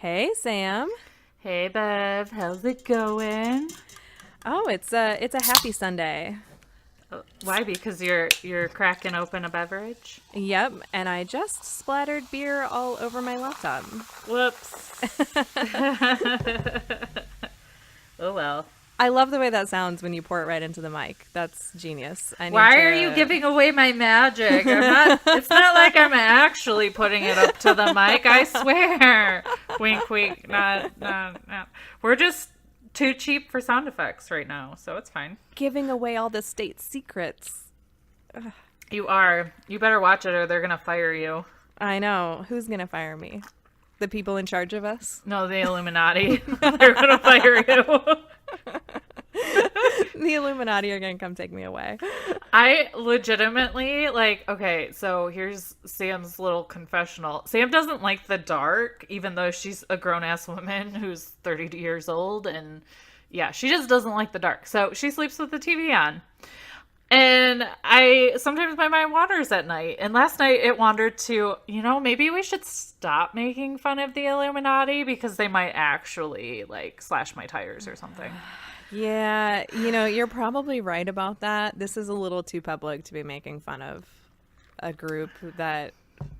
Hey, Sam. Hey, Bev. How's it going? Oh, it's a happy Sunday. Why? Because you're cracking open a beverage? Yep, and I just splattered beer all over my laptop. Whoops. Oh well. I love the way that sounds when you pour it right into the mic. That's genius. I need Why to. are you giving away my magic? I'm not. It's not like I'm actually putting it up to the mic. I swear. Wink, wink. Not. We're just too cheap for sound effects right now, so it's fine. Giving away all the state secrets? You are. You better watch it, or they're gonna fire you. I know. Who's gonna fire me? The people in charge of us? No, the Illuminati. They're gonna fire you. The Illuminati are gonna come take me away. I legitimately, okay, so here's Sam's little confessional. Sam doesn't like the dark, even though she's a grown-ass woman who's 32 years old, and yeah, she just doesn't like the dark. So she sleeps with the TV on. And sometimes my mind wanders at night. And last night it wandered to, maybe we should stop making fun of the Illuminati because they might actually, slash my tires or something. Yeah, you're probably right about that. This is a little too public to be making fun of a group that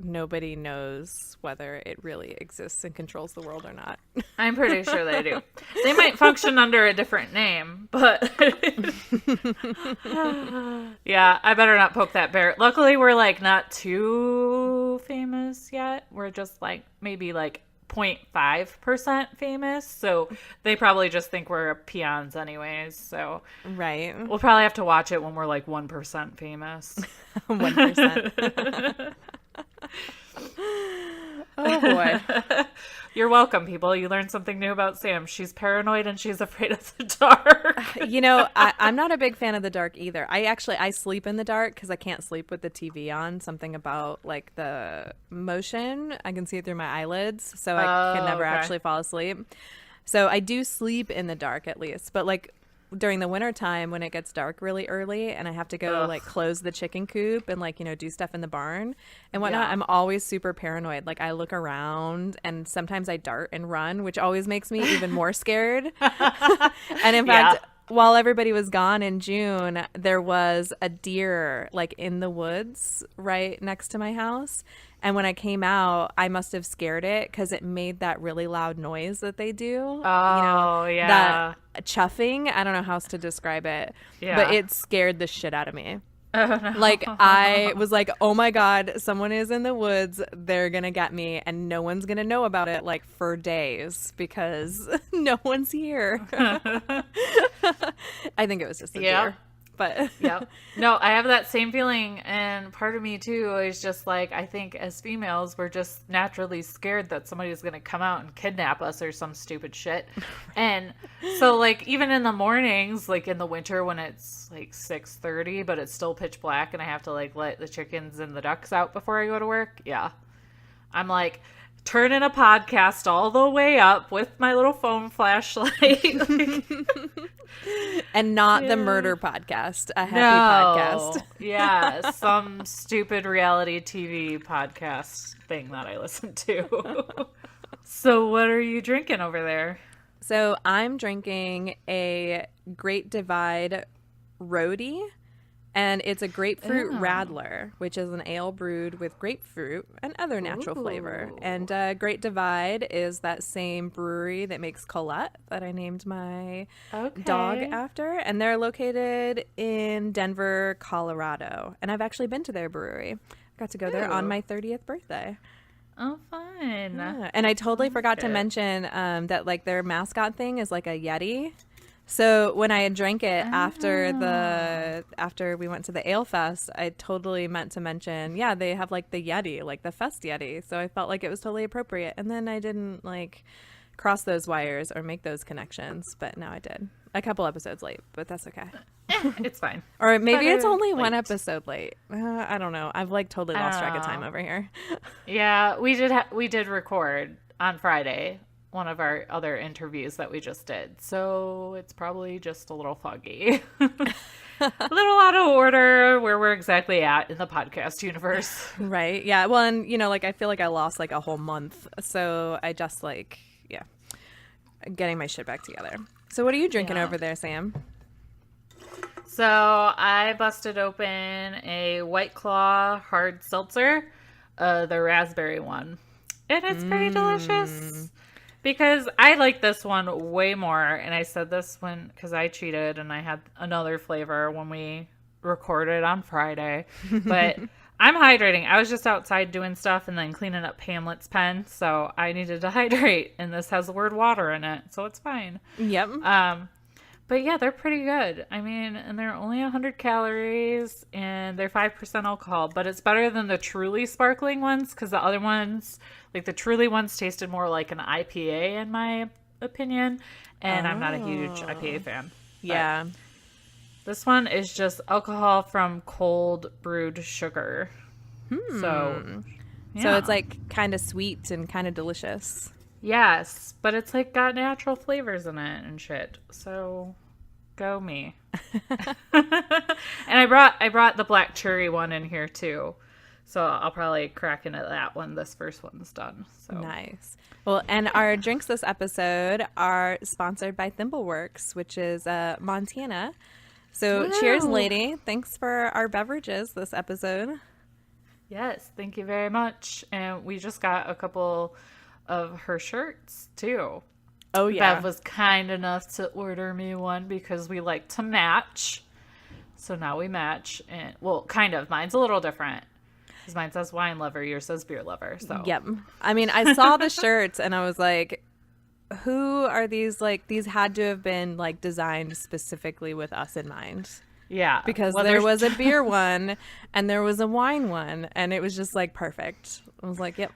nobody knows whether it really exists and controls the world or not. I'm pretty sure they do. They might function under a different name, but yeah, I better not poke that bear. Luckily, we're not too famous yet. We're just maybe 0.5% famous, so they probably just think we're peons anyways, so right, we'll probably have to watch it when we're 1% famous. 1%. Oh boy. You're welcome, people. You learned something new about Sam. She's paranoid and she's afraid of the dark. I'm not a big fan of the dark either. I sleep in the dark because I can't sleep with the TV on. Something about the motion. I can see it through my eyelids, so I can never actually fall asleep. So I do sleep in the dark at least. But during the wintertime when it gets dark really early and I have to go close the chicken coop and do stuff in the barn and whatnot, I'm always super paranoid. I look around and sometimes I dart and run, which always makes me even more scared. And in fact, while everybody was gone in June, there was a deer in the woods right next to my house. And when I came out, I must have scared it because it made that really loud noise that they do. Oh, yeah. That chuffing. I don't know how else to describe it. Yeah. But it scared the shit out of me. Oh, no. I was oh my God, someone is in the woods. They're going to get me. And no one's going to know about it for days because no one's here. I think it was just a deer. But yeah, no, I have that same feeling, and part of me too is just I think as females we're just naturally scared that somebody's gonna come out and kidnap us or some stupid shit. And so even in the mornings, in the winter when it's 6:30 but it's still pitch black and I have to let the chickens and the ducks out before I go to work, I'm turning a podcast all the way up with my little phone flashlight. And not the murder podcast, a happy podcast. Yeah, some stupid reality TV podcast thing that I listen to. So what are you drinking over there? So I'm drinking a Great Divide Roadie. And it's a grapefruit radler, which is an ale brewed with grapefruit and other natural flavor. And Great Divide is that same brewery that makes Colette that I named my dog after. And they're located in Denver, Colorado. And I've actually been to their brewery. I got to go there on my 30th birthday. Oh, fun. Yeah. And I totally forgot to mention that their mascot thing is a Yeti. So when I had drank it after we went to the Ale Fest, I totally meant to mention, they have the Yeti, the Fest Yeti. So I felt it was totally appropriate. And then I didn't cross those wires or make those connections, but now I did. A couple episodes late, but that's okay. It's fine. Or maybe it's only one episode late. I don't know. I've totally lost track of time over here. Yeah, we did record on Friday. One of our other interviews that we just did. So it's probably just a little foggy. A little out of order where we're exactly at in the podcast universe. Right. Yeah. Well, and like I feel like I lost like a whole month. So I just yeah, getting my shit back together. So what are you drinking over there, Sam? So I busted open a White Claw hard seltzer, the raspberry one. And it's pretty delicious. Because I like this one way more. And I said this because I cheated and I had another flavor when we recorded on Friday. But I'm hydrating. I was just outside doing stuff and then cleaning up Hamlet's pen. So I needed to hydrate. And this has the word water in it. So it's fine. Yep. But yeah, they're pretty good. I mean, and they're only 100 calories and they're 5% alcohol, but it's better than the truly sparkling ones because the other ones, like the truly ones, tasted more like an IPA in my opinion, and I'm not a huge IPA fan. Yeah. This one is just alcohol from cold brewed sugar. So it's like kind of sweet and kind of delicious. Yes, but it's like got natural flavors in it and shit. So go me. And I brought the black cherry one in here too. So I'll probably crack into that when this first one's done. So nice. Well, and our drinks this episode are sponsored by Thimbleworks, which is Montana. So cheers, lady. Thanks for our beverages this episode. Yes, thank you very much. And we just got a couple of her shirts too. Oh yeah. Bev was kind enough to order me one because we like to match. So now we match, and well, kind of. Mine's a little different. Because mine says wine lover, yours says beer lover. So yep. I mean, I saw the shirts and I was like, who are these? Like, these had to have been like designed specifically with us in mind. Yeah. Because there was a beer one and there was a wine one, and it was just like perfect. I was like, yep.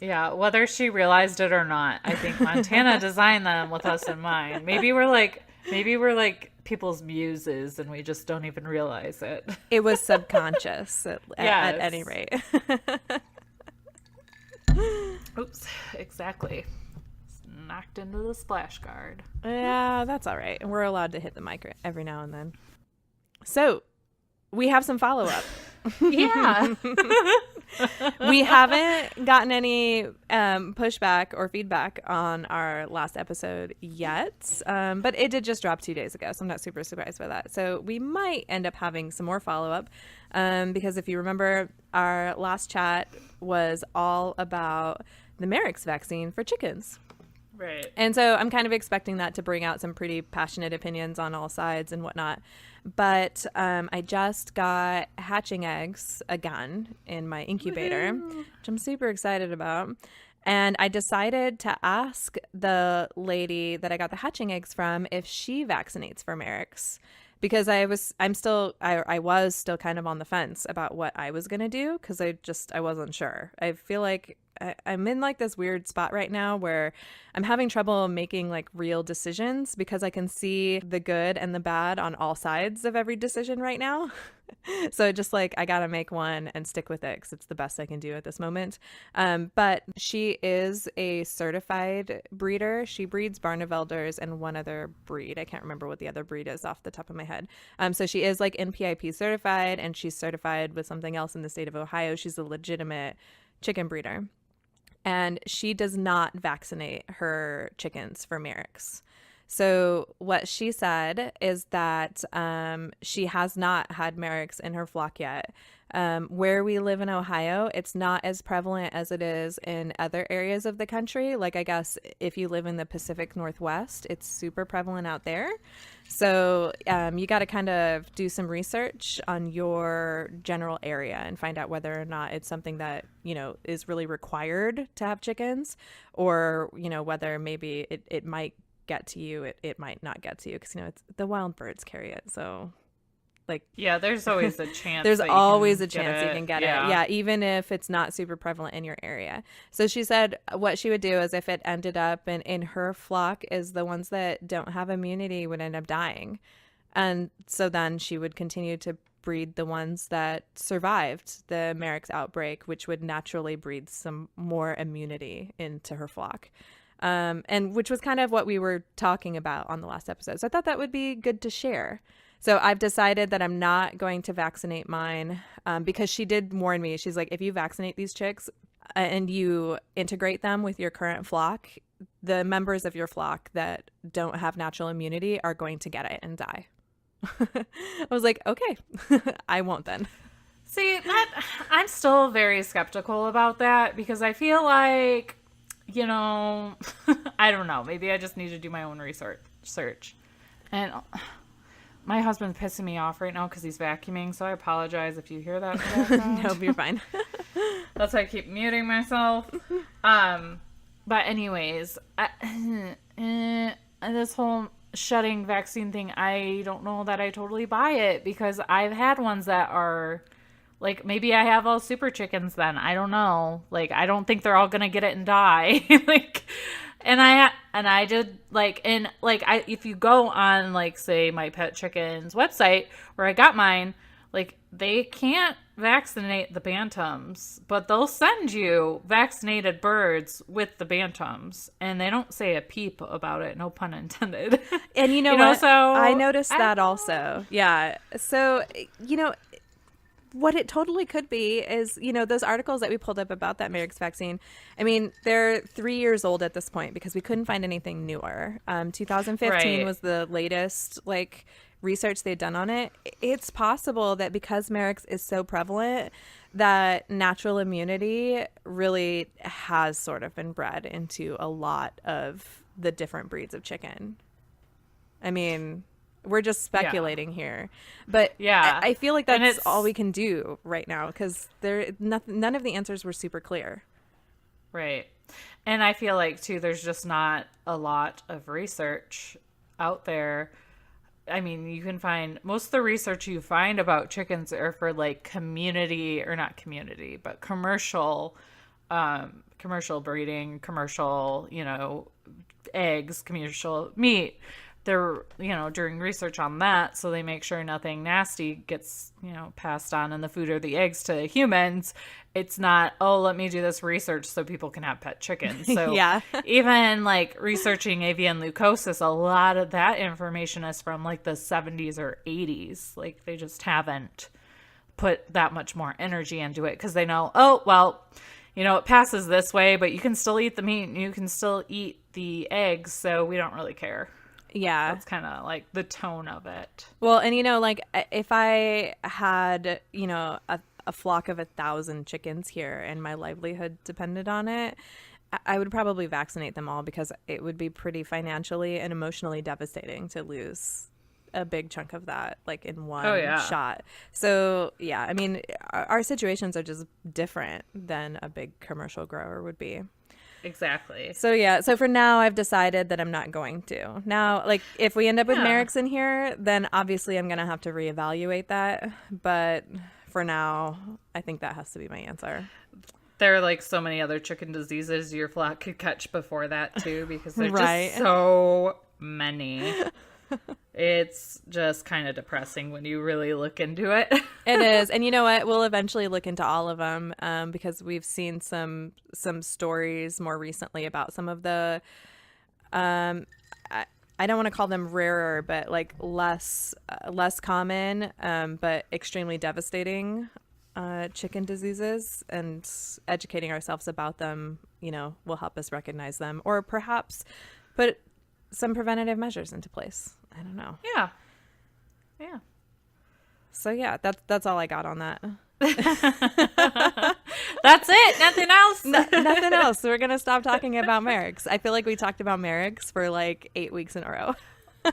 Yeah, whether she realized it or not, I think Montana designed them with us in mind. Maybe we're like people's muses and we just don't even realize it. It was subconscious at any rate. Oops, exactly. Knocked into the splash guard. Yeah, that's all right. We're allowed to hit the mic every now and then. So, we have some follow-up. Yeah. We haven't gotten any pushback or feedback on our last episode yet, but it did just drop 2 days ago, so I'm not super surprised by that. So we might end up having some more follow-up because if you remember, our last chat was all about the Marek's vaccine for chickens. Right. And so I'm kind of expecting that to bring out some pretty passionate opinions on all sides and whatnot. But I just got hatching eggs again in my incubator, which I'm super excited about. And I decided to ask the lady that I got the hatching eggs from if she vaccinates for Marek's. Because I was still kind of on the fence about what I was going to do because I wasn't sure. I feel like I'm in like this weird spot right now where I'm having trouble making like real decisions because I can see the good and the bad on all sides of every decision right now. So just like I got to make one and stick with it because it's the best I can do at this moment. But she is a certified breeder. She breeds Barnevelders and one other breed. I can't remember what the other breed is off the top of my head. So she is like NPIP certified, and she's certified with something else in the state of Ohio. She's a legitimate chicken breeder. And she does not vaccinate her chickens for Marek's. So what she said is that she has not had Marek's in her flock yet. Where we live in Ohio, it's not as prevalent as it is in other areas of the country. Like, I guess if you live in the Pacific Northwest, it's super prevalent out there. So you got to kind of do some research on your general area and find out whether or not it's something that, is really required to have chickens, or, whether maybe it might get to you, it might not get to you, because, it's the wild birds carry it. So yeah, there's always a chance. There's always a chance you can get it. Yeah. Yeah, even if it's not super prevalent in your area. So she said what she would do is if it ended up in her flock is the ones that don't have immunity would end up dying. And so then she would continue to breed the ones that survived the Marek's outbreak, which would naturally breed some more immunity into her flock. And which was kind of what we were talking about on the last episode. So I thought that would be good to share. So I've decided that I'm not going to vaccinate mine because she did warn me. She's like, if you vaccinate these chicks and you integrate them with your current flock, the members of your flock that don't have natural immunity are going to get it and die. I was like, okay, I won't then. See, that I'm still very skeptical about that because I feel like, I don't know. Maybe I just need to do my own research. And my husband's pissing me off right now because he's vacuuming, so I apologize if you hear that in the background. Nope, you're fine. That's why I keep muting myself. But anyways, this whole shedding vaccine thing, I don't know that I totally buy it because I've had ones that are like, maybe I have all super chickens then. I don't know. Like, I don't think they're all gonna get it and die. Like, and I did if you go on like say my pet chicken's website where I got mine, like they can't vaccinate the bantams, but they'll send you vaccinated birds with the bantams, and they don't say a peep about it. No pun intended. And you know what? So I noticed that also. Yeah. So what it totally could be is, those articles that we pulled up about that Marek's vaccine, I mean, they're 3 years old at this point because we couldn't find anything newer. 2015 was the latest, research they'd done on it. It's possible that because Marek's is so prevalent, that natural immunity really has sort of been bred into a lot of the different breeds of chicken. I mean, we're just speculating here, but I feel like that's all we can do right now because none of the answers were super clear. Right. And I feel like too, there's just not a lot of research out there. I mean, you can find most of the research you find about chickens are for like commercial breeding, commercial, eggs, commercial meat. They're, doing research on that. So they make sure nothing nasty gets, passed on in the food or the eggs to humans. It's not, let me do this research so people can have pet chickens. So even like researching avian leukosis, a lot of that information is from like the 70s or 80s. Like they just haven't put that much more energy into it because they know, it passes this way, but you can still eat the meat and you can still eat the eggs. So we don't really care. Yeah. That's kind of like the tone of it. Well, and if I had, a flock of 1,000 chickens here and my livelihood depended on it, I would probably vaccinate them all because it would be pretty financially and emotionally devastating to lose a big chunk of that like in one shot. So yeah, I mean, our situations are just different than a big commercial grower would be. Exactly. So yeah, so for now I've decided that I'm not going to. Now, like if we end up with Marek's in here, then obviously I'm going to have to reevaluate that, but for now, I think that has to be my answer. There are like so many other chicken diseases your flock could catch before that too because there's just so many. It's just kind of depressing when you really look into it. It is. And you know what? We'll eventually look into all of them because we've seen some stories more recently about some of the, I don't want to call them rarer, but like less common, but extremely devastating chicken diseases, and educating ourselves about them, will help us recognize them or perhaps put some preventative measures into place. I don't know. Yeah. So yeah, that's all I got on that. That's it. Nothing else. Nothing else. We're gonna stop talking about Marek's. I feel like we talked about Marek's for like 8 weeks in a row.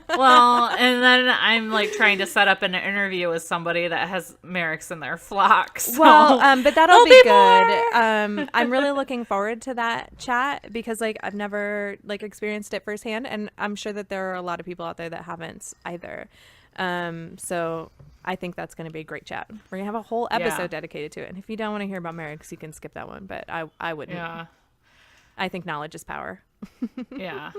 Well, and then I'm like trying to set up an interview with somebody that has Marek's in their flock. So but that'll be good. I'm really looking forward to that chat because like I've never like experienced it firsthand, and I'm sure that there are a lot of people out there that haven't either. So I think that's going to be a great chat. We're gonna have a whole episode dedicated to it. And if you don't want to hear about Marek's, you can skip that one. But I wouldn't. Yeah. I think knowledge is power. Yeah.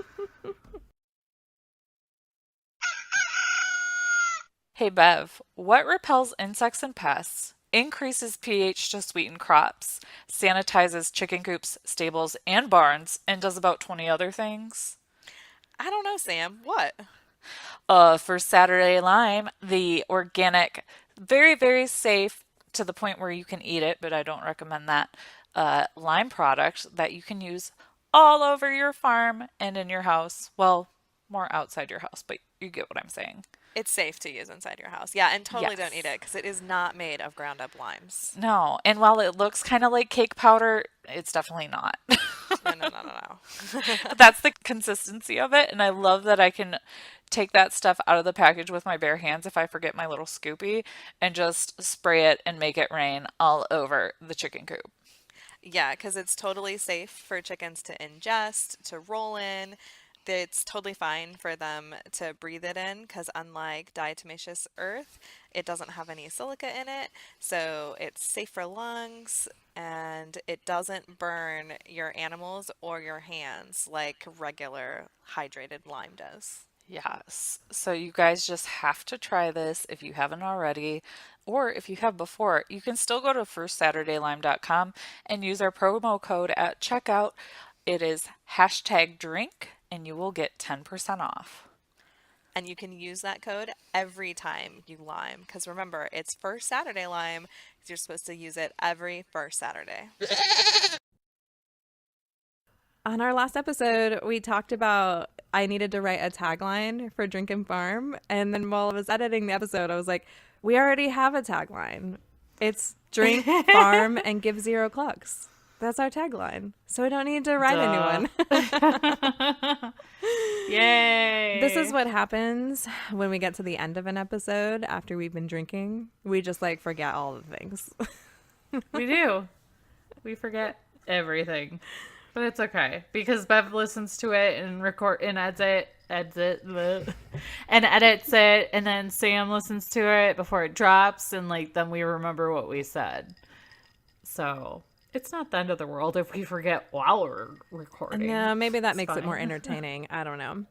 Hey Bev, what repels insects and pests, increases pH to sweeten crops, sanitizes chicken coops, stables, and barns, and does about 20 other things? I don't know, Sam. What? For Saturday Lime, the organic, very, very safe to the point where you can eat it, but I don't recommend that, lime product that you can use all over your farm and in your house. Well, more outside your house, but you get what I'm saying. It's safe to use inside your house. Yeah, and totally don't eat Yes. it because it is not made of ground up limes. No, and while it looks kind of like cake powder, it's definitely not. No, no, no, no, no. But that's the consistency of it, and I love that I can take that stuff out of the package with my bare hands if I forget my little scoopy and just spray it and make it rain all over the chicken coop. Yeah, because it's totally safe for chickens to ingest, to roll in. It's totally fine for them to breathe it in because, unlike diatomaceous earth, it doesn't have any silica in it. So it's safe for lungs and it doesn't burn your animals or your hands like regular hydrated lime does. Yes. So you guys just have to try this if you haven't already, or if you have before. You can still go to firstsaturdaylime.com and use our promo code at checkout. It is hashtag drink, and you will get 10% off. And you can use that code every time you lime because remember, it's First Saturday Lime because you're supposed to use it every first Saturday. On our last episode, we talked about I needed to write a tagline for Drink and Farm. And then while I was editing the episode, I was like, we already have a tagline. It's Drink, Farm, and Give Zero Clucks. That's our tagline. So I don't need to write a new one. Yay. This is what happens when we get to the end of an episode after we've been drinking. We just like forget all the things. We do. We forget everything. But it's okay because Bev listens to it and edits it, and then Sam listens to it before it drops, and like then we remember what we said. So it's not the end of the world if we forget while we're recording. No, maybe that makes it more entertaining. I don't know.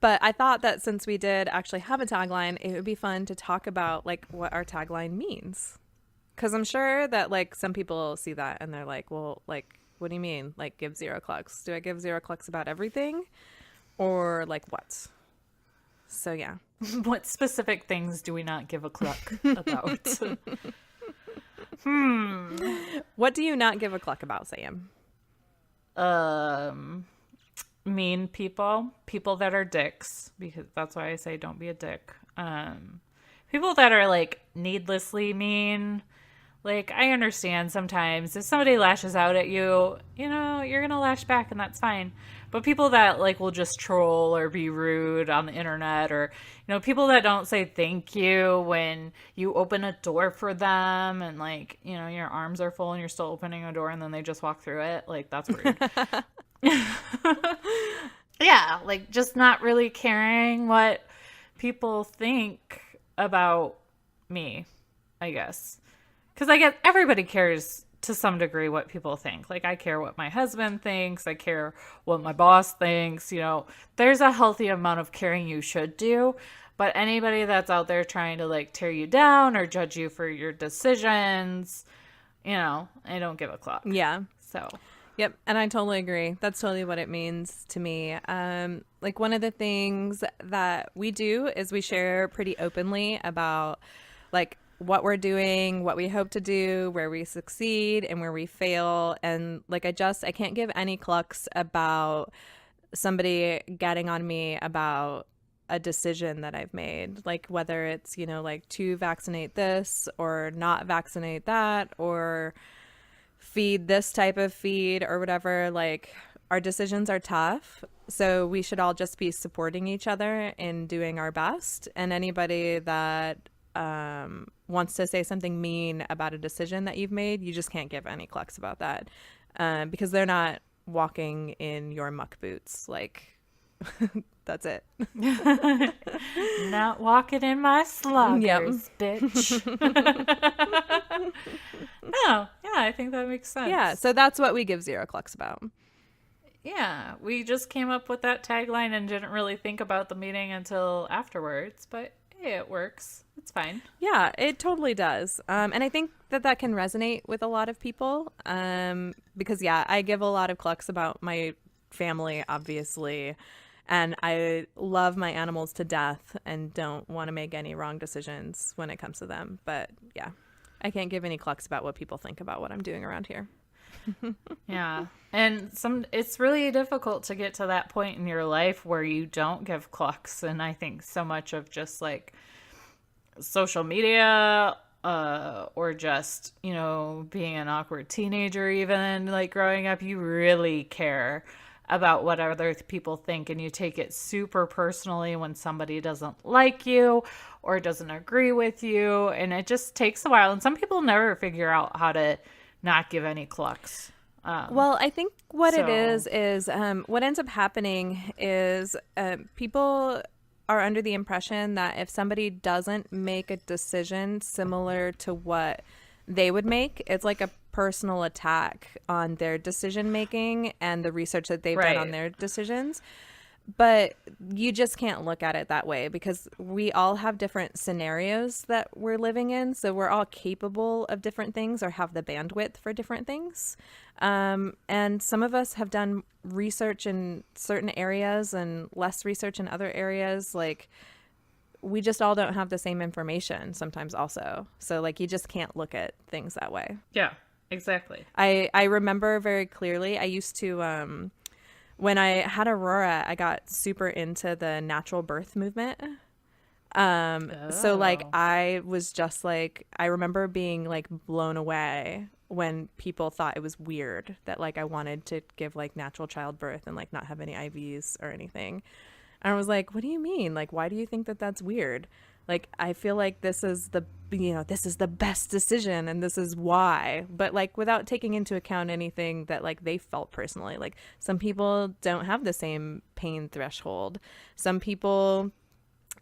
But I thought that since we did actually have a tagline, it would be fun to talk about like what our tagline means. Because I'm sure that like some people see that and they're like, well, like, what do you mean? Like, give zero clucks? Do I give zero clucks about everything? Or like what? So, yeah. What specific things do we not give a cluck about? What do you not give a cluck about, Sam? Mean people that are dicks, because that's why I say don't be a dick. People that are like needlessly mean. Like, I understand sometimes if somebody lashes out at you, you know, you're going to lash back and that's fine. But people that, like, will just troll or be rude on the internet, or, you know, people that don't say thank you when you open a door for them and, like, you know, your arms are full and you're still opening a door and then they just walk through it. Like, that's rude. Yeah, like, just not really caring what people think about me, I guess. Because I guess everybody cares to some degree what people think. Like, I care what my husband thinks. I care what my boss thinks. You know, there's a healthy amount of caring you should do. But anybody that's out there trying to, like, tear you down or judge you for your decisions, you know, I don't give a cluck. Yeah. So. Yep. And I totally agree. That's totally what it means to me. Like, one of the things that we do is we share pretty openly about, like, what we're doing, what we hope to do, where we succeed and where we fail. And like, I can't give any clucks about somebody getting on me about a decision that I've made, like whether it's, you know, like to vaccinate this or not vaccinate that, or feed this type of feed or whatever. Like, our decisions are tough. So we should all just be supporting each other in doing our best. And anybody that wants to say something mean about a decision that you've made, you just can't give any clucks about that, because they're not walking in your muck boots. Like, that's it. Not walking in my sloggers, bitch. No, yeah, I think that makes sense. Yeah, so that's what we give zero clucks about. Yeah, we just came up with that tagline and didn't really think about the meeting until afterwards, but hey, it works. It's fine. Yeah, it totally does. And I think that can resonate with a lot of people, because, yeah, I give a lot of clucks about my family, obviously, And I love my animals to death and don't want to make any wrong decisions when it comes to them. But yeah, I can't give any clucks about what people think about what I'm doing around here. Yeah. And it's really difficult to get to that point in your life where you don't give clucks. And I think so much of just like social media, or just, being an awkward teenager, even like growing up, you really care about what other people think, and you take it super personally when somebody doesn't like you or doesn't agree with you, and it just takes a while. And some people never figure out how to not give any clucks. Well, I think what it is what ends up happening is people are under the impression that if somebody doesn't make a decision similar to what they would make, it's like a personal attack on their decision making and the research that they've done on their decisions. But you just can't look at it that way, because we all have different scenarios that we're living in. So we're all capable of different things or have the bandwidth for different things. And some of us have done research in certain areas and less research in other areas. Like, we just all don't have the same information sometimes also. So like, you just can't look at things that way. Yeah, exactly. I remember very clearly, I used to, when I had Aurora, I got super into the natural birth movement. So like, I was just like, I remember being like blown away when people thought it was weird that like I wanted to give like natural childbirth and like not have any IVs or anything. And I was like, what do you mean? Like, why do you think that that's weird? Like, I feel like this is the best decision and this is why. But like, without taking into account anything that like they felt personally. Like, some people don't have the same pain threshold. Some people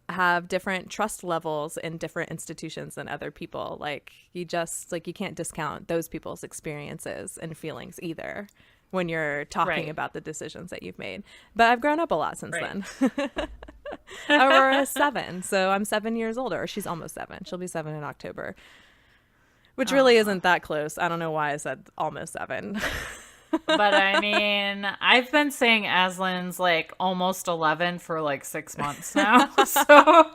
have different trust levels in different institutions than other people. Like, you can't discount those people's experiences and feelings either when you're talking about the decisions that you've made. But I've grown up a lot since then. Aurora's 7, so I'm 7 years older. She's almost 7. She'll be 7 in October, which really isn't that close. I don't know why I said almost 7. But I mean, I've been saying Aslan's like almost 11 for like 6 months now. So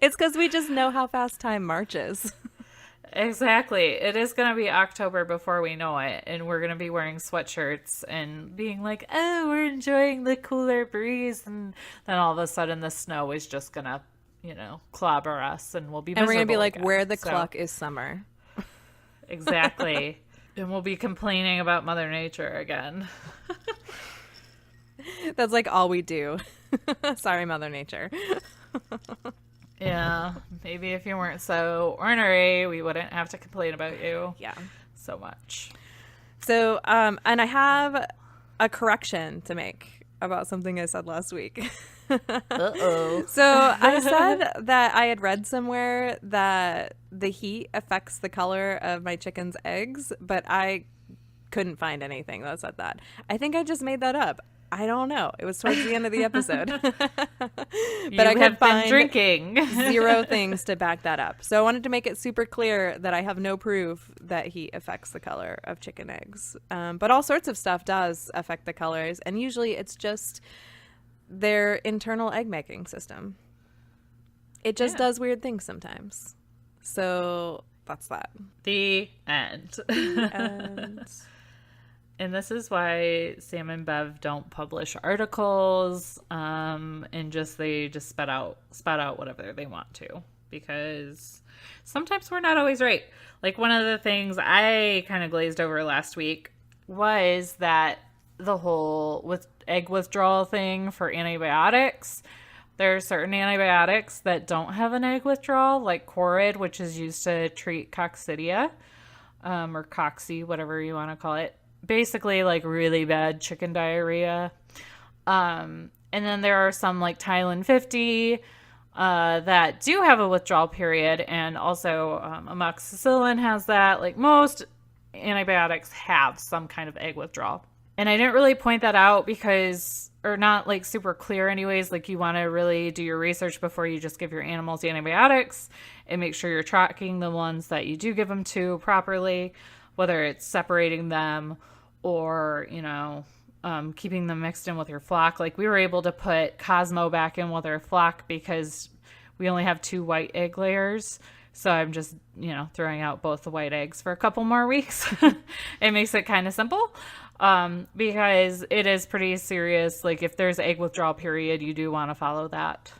it's because we just know how fast time marches. Exactly. It is going to be October before we know it. And we're going to be wearing sweatshirts and being like, oh, we're enjoying the cooler breeze. And then all of a sudden the snow is just going to, clobber us, and we'll be miserable. And we're going to be like, again. where the cluck is summer. Exactly. And we'll be complaining about Mother Nature again. That's like all we do. Sorry, Mother Nature. Yeah, maybe if you weren't so ornery, we wouldn't have to complain about you so much. So, and I have a correction to make about something I said last week. Uh-oh. So I said that I had read somewhere that the heat affects the color of my chicken's eggs, but I couldn't find anything that said that. I think I just made that up. I don't know. It was towards the end of the episode. But I could find drinking 0 things to back that up. So I wanted to make it super clear that I have no proof that heat affects the color of chicken eggs. But all sorts of stuff does affect the colors. And usually it's just their internal egg making system. It just does weird things sometimes. So that's that. The end. And this is why Sam and Bev don't publish articles, and they just spout out whatever they want to, because sometimes we're not always right. Like, one of the things I kind of glazed over last week was that the whole egg withdrawal thing for antibiotics. There are certain antibiotics that don't have an egg withdrawal, like Corid, which is used to treat coccidia, or cocci, whatever you want to call it. Basically, like, really bad chicken diarrhea. And then there are some, like Tylen 50, that do have a withdrawal period, and also amoxicillin has that. Like, most antibiotics have some kind of egg withdrawal. And I didn't really point that out because, or not like super clear anyways, like, you want to really do your research before you just give your animals antibiotics, and make sure you're tracking the ones that you do give them to properly, whether it's separating them or, keeping them mixed in with your flock. Like we were able to put Cosmo back in with our flock because we only have 2 white egg layers. So I'm just, throwing out both the white eggs for a couple more weeks. It makes it kind of simple because it is pretty serious. Like if there's egg withdrawal period, you do want to follow that.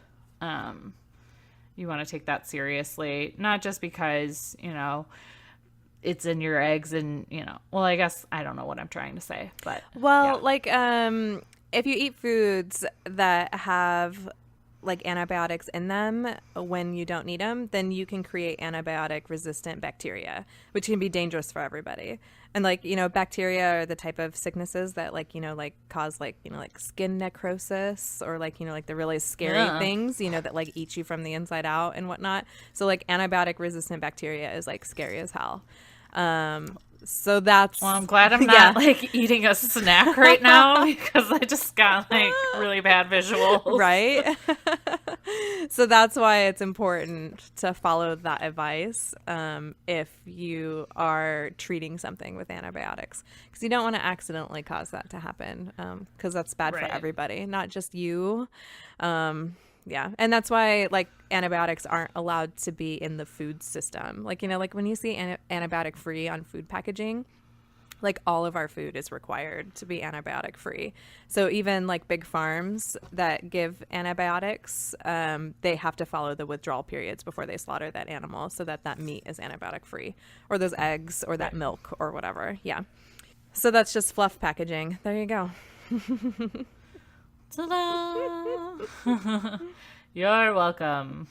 You want to take that seriously, not just because, it's in your eggs and, well, I guess I don't know what I'm trying to say, but. Well, if you eat foods that have like antibiotics in them when you don't need them, then you can create antibiotic resistant bacteria, which can be dangerous for everybody. And bacteria are the type of sicknesses that cause skin necrosis or the really scary things, that eat you from the inside out and whatnot. So antibiotic resistant bacteria is scary as hell. So that's, well, I'm glad I'm not eating a snack right now because I just got really bad visuals. Right. So that's why it's important to follow that advice if you are treating something with antibiotics, because you don't want to accidentally cause that to happen, because that's bad for everybody, not just you. Yeah. And that's why antibiotics aren't allowed to be in the food system. When you see antibiotic free on food packaging, all of our food is required to be antibiotic free. So even big farms that give antibiotics, they have to follow the withdrawal periods before they slaughter that animal so that meat is antibiotic free, or those eggs or that milk or whatever. Yeah. So that's just fluff packaging. There you go. Ta-da! You're welcome.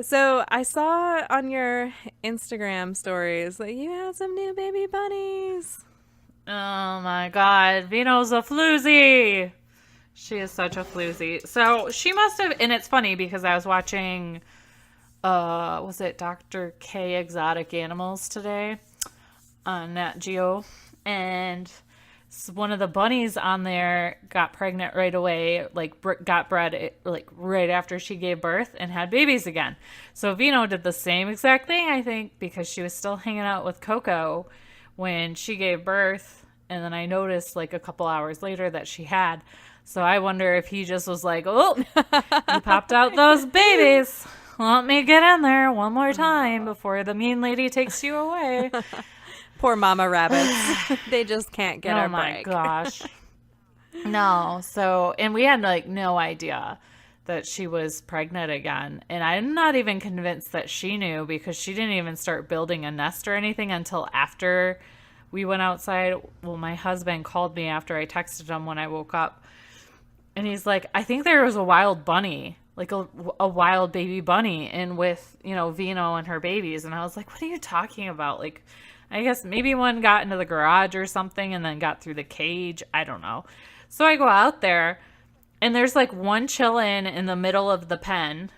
So I saw on your Instagram stories that you had some new baby bunnies. Oh my god, Vino's a floozy. She is such a floozy. So she must have, and it's funny because I was watching, was it Dr. K Exotic Animals today on Nat Geo, and one of the bunnies on there got pregnant right away, got bred right after she gave birth and had babies again. So Vino did the same exact thing, I think, because she was still hanging out with Coco when she gave birth. And then I noticed a couple hours later that she had. So I wonder if he just was like, oh, you popped out those babies. Let me get in there one more time before the mean lady takes you away. Poor mama rabbits. They just can't get a break. Oh my gosh. No. So, and we had no idea that she was pregnant again. And I'm not even convinced that she knew, because she didn't even start building a nest or anything until after we went outside. Well, my husband called me after I texted him when I woke up. And he's like, I think there was a wild bunny, a wild baby bunny in with, Vino and her babies. And I was like, what are you talking about? I guess maybe one got into the garage or something and then got through the cage. I don't know. So I go out there and there's one chilling in the middle of the pen.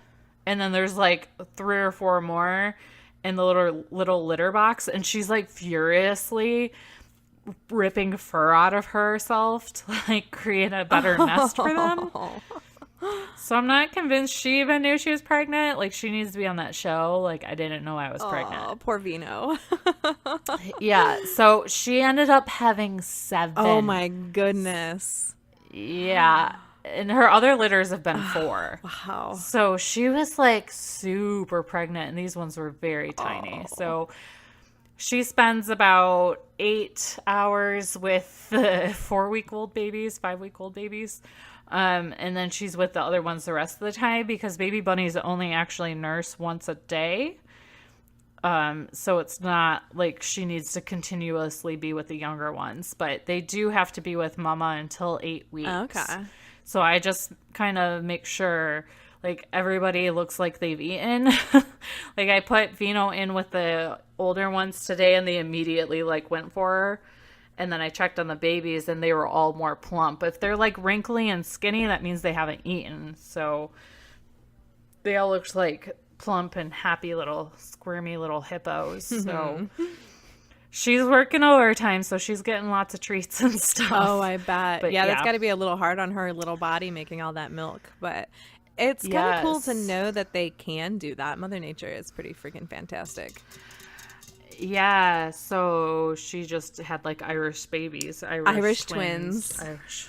And then there's 3 or 4 more in the little litter box. And she's furiously ripping fur out of herself to create a better nest for them. So I'm not convinced she even knew she was pregnant. She needs to be on that show. I didn't know I was pregnant. Oh, poor Vino. Yeah. So she ended up having 7. Oh my goodness. Yeah. And her other litters have been 4. Wow. So she was super pregnant, and these ones were very tiny. Oh. So she spends about 8 hours with the 4-week-old babies, 5-week-old babies. And then she's with the other ones the rest of the time, because baby bunnies only actually nurse once a day. So it's not she needs to continuously be with the younger ones, but they do have to be with mama until 8 weeks. Okay. So I just kind of make sure everybody looks like they've eaten. I put Vino in with the older ones today, and they immediately went for her. And then I checked on the babies, and they were all more plump. If they're wrinkly and skinny, that means they haven't eaten. So they all looked plump and happy little squirmy little hippos. So she's working overtime, so she's getting lots of treats and stuff. Oh, I bet. But yeah, that's got to be a little hard on her little body making all that milk. But it's kind of cool to know that they can do that. Mother Nature is pretty freaking fantastic. Yeah, so she just had like Irish babies, Irish twins, twins.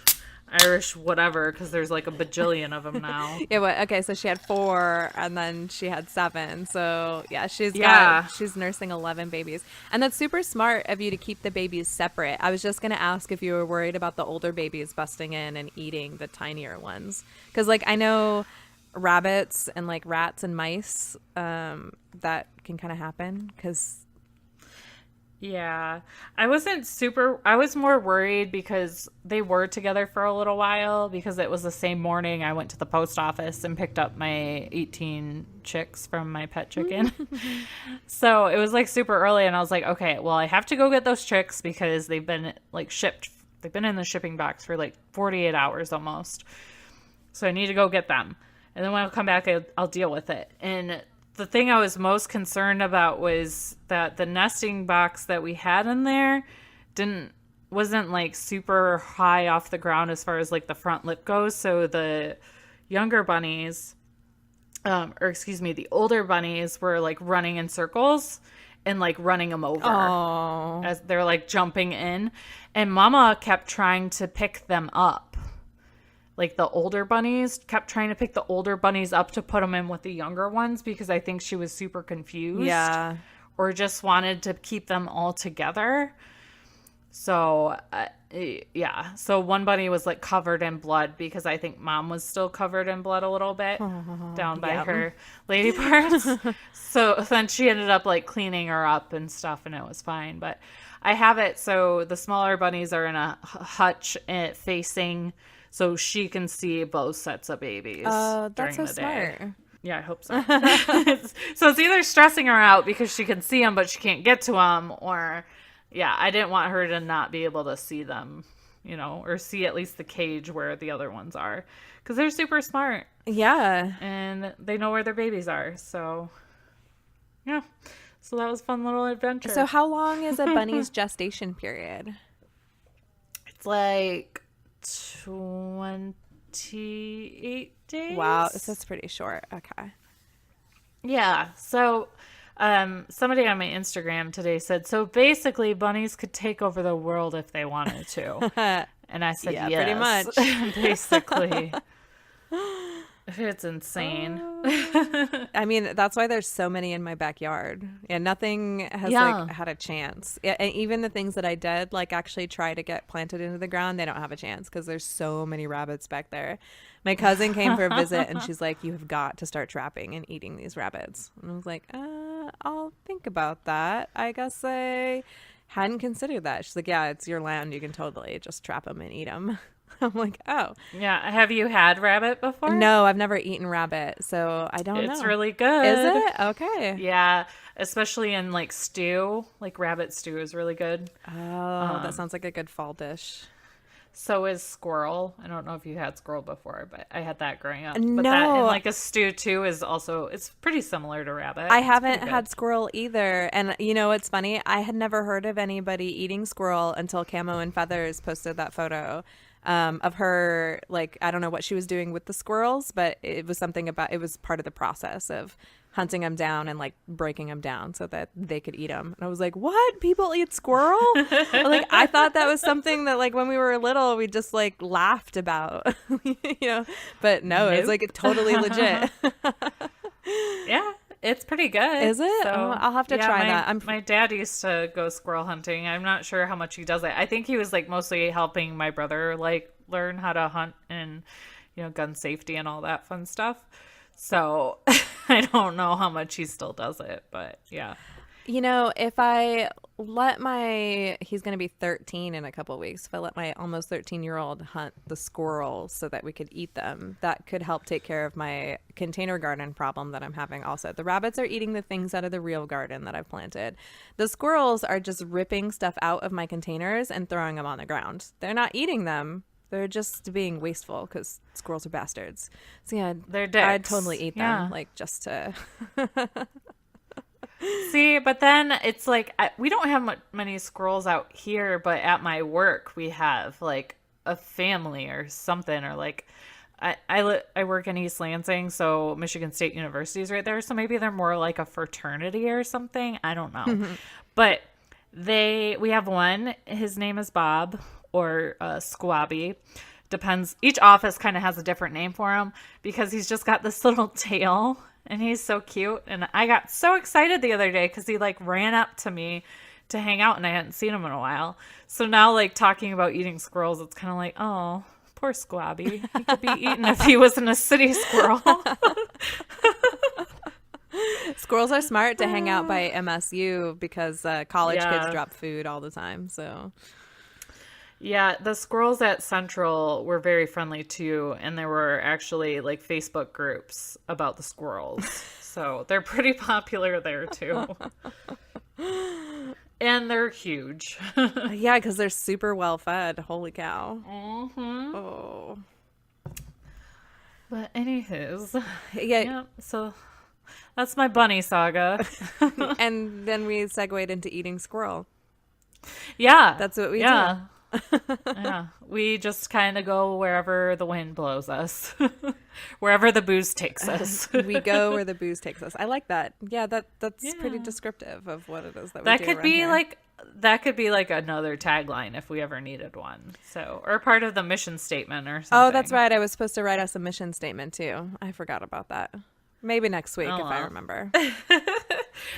Irish whatever, because there's like a bajillion of them now. Yeah, okay, so she had 4 and then she had 7. So yeah, Yeah. she's nursing 11 babies. And that's super smart of you to keep the babies separate. I was just going to ask if you were worried about the older babies busting in and eating the tinier ones. Because like I know rabbits and like rats and mice, that can kind of happen because Yeah. I was more worried because they were together for a little while because it was the same morning I went to the post office and picked up my 18 chicks from my pet chicken. So it was like super early and I was like, okay, well, I have to go get those chicks because they've been like shipped. They've been in the shipping box for like 48 hours almost. So I need to go get them. And then when I come back, I'll deal with it. And the thing I was most concerned about was that the nesting box that we had in there wasn't like super high off the ground as far as like the front lip goes. So the younger bunnies, the older bunnies were like running in circles and like running them over as they're like jumping in. And Mama kept trying to pick them up. Like the older bunnies kept trying to pick the older bunnies up to put them in with the younger ones because I think she was super confused. yeah. Or just wanted to keep them all together. So, yeah. So one bunny was like covered in blood because I think Mom was still covered in blood a little bit down by her lady parts. So then she ended up like cleaning her up and stuff and it was fine. But I have it so the smaller bunnies are in a hutch facing so she can see both sets of babies during the day. Smart. Yeah, I hope so. So it's either stressing her out because she can see them, but she can't get to them, or, yeah, I didn't want her to not be able to see them, or see at least the cage where the other ones are. Because they're super smart. Yeah. And they know where their babies are. So, yeah. So that was a fun little adventure. So how long is a bunny's gestation period? It's like 28 days. Wow, so that's pretty short. Okay. Yeah. So somebody on my Instagram today said, so basically bunnies could take over the world if they wanted to. And I said, yeah, yes. pretty much. Basically. It's insane. I mean, that's why there's so many in my backyard. Yeah, nothing has like had a chance. Yeah, and even the things that I did like actually try to get planted into the ground, they don't have a chance because there's so many rabbits back there. My cousin came for a visit and she's like, you have got to start trapping and eating these rabbits. And I was like, I'll think about that. I guess I hadn't considered that. She's like, yeah, it's your land. You can totally just trap them and eat them. I'm like, oh. Yeah. Have you had rabbit before? No, I've never eaten rabbit, so I don't know. It's really good. Is it? Okay. Yeah. Especially in like stew. Like rabbit stew is really good. Oh, that sounds like a good fall dish. So is squirrel. I don't know if you had squirrel before, but I had that growing up. No. But that in like a stew too is also, it's pretty similar to rabbit. I haven't had squirrel either. And you know what's funny? I had never heard of anybody eating squirrel until Camo and Feathers posted that photo. Of her, like, I don't know what she was doing with the squirrels, but it was something about, it was part of the process of hunting them down and like breaking them down so that they could eat them. And I was like, what? People eat squirrel? Like, I thought that was something that like when we were little, we just like laughed about, but no, it's like totally legit. Yeah. It's pretty good. Is it? So, I'll have to try that. My dad used to go squirrel hunting. I'm not sure how much he does it. I think he was like mostly helping my brother like learn how to hunt and gun safety and all that fun stuff. So I don't know how much he still does it, but yeah. If I let he's going to be 13 in a couple of weeks. If I let my almost 13-year-old hunt the squirrels so that we could eat them, that could help take care of my container garden problem that I'm having also. The rabbits are eating the things out of the real garden that I've planted. The squirrels are just ripping stuff out of my containers and throwing them on the ground. They're not eating them. They're just being wasteful because squirrels are bastards. So yeah, they're dicks. I'd totally eat them, like just to... See, but then it's like we don't have many squirrels out here, but at my work we have like a family or something, or like I work in East Lansing, so Michigan State University is right there. So maybe they're more like a fraternity or something. I don't know. But we have one. His name is Bob or Squabby. Depends. Each office kind of has a different name for him because he's just got this little tail and he's so cute. And I got so excited the other day because he like ran up to me to hang out and I hadn't seen him in a while. So now like talking about eating squirrels, it's kind of like, oh, poor Squabby. He could be eaten if he wasn't a city squirrel. Squirrels are smart to hang out by MSU because college kids drop food all the time. So yeah, the squirrels at Central were very friendly too, and there were actually like Facebook groups about the squirrels. So they're pretty popular there too. And they're huge. yeah, because they're super well fed. Holy cow. Mm-hmm. Oh. But anywho's. Yeah. So that's my bunny saga. And then we segued into eating squirrel. Yeah. That's what we do. Yeah. We just kind of go wherever the wind blows us. Wherever the booze takes us. We go where the booze takes us. I like that. Yeah, that's pretty descriptive of what it is that we do could around be here. that could be like another tagline if we ever needed one. So, or part of the mission statement or something. Oh, that's right. I was supposed to write us a mission statement too. I forgot about that. Maybe next week if I remember.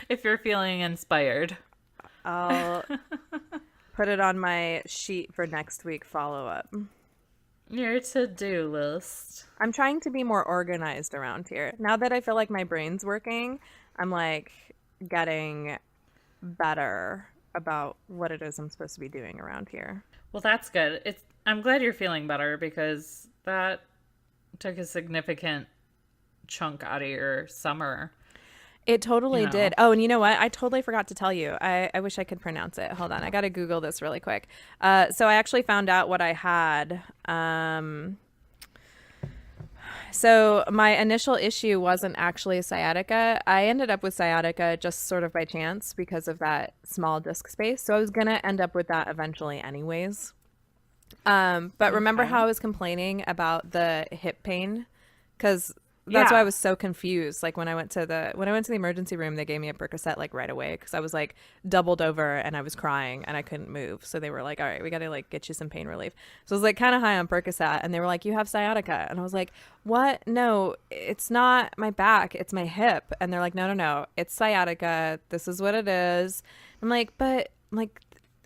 If you're feeling inspired. I'll put it on my sheet for next week follow-up. Your to-do list. I'm trying to be more organized around here. Now that I feel like my brain's working, I'm like getting better about what it is I'm supposed to be doing around here. Well, that's good. I'm glad you're feeling better because that took a significant chunk out of your summer. It totally did. Oh, and you know what? I totally forgot to tell you. I wish I could pronounce it. Hold on. I got to Google this really quick. So I actually found out what I had. So my initial issue wasn't actually sciatica. I ended up with sciatica just sort of by chance because of that small disc space. So I was going to end up with that eventually anyways. But remember how I was complaining about the hip pain? Because that's why I was so confused. Like when I went to the emergency room, they gave me a Percocet like right away because I was like doubled over and I was crying and I couldn't move. So they were like, "All right, we got to like get you some pain relief." So I was like kind of high on Percocet and they were like, "You have sciatica," and I was like, "What? No, it's not my back, it's my hip." And they're like, "No, it's sciatica. This is what it is." I'm like, "But like,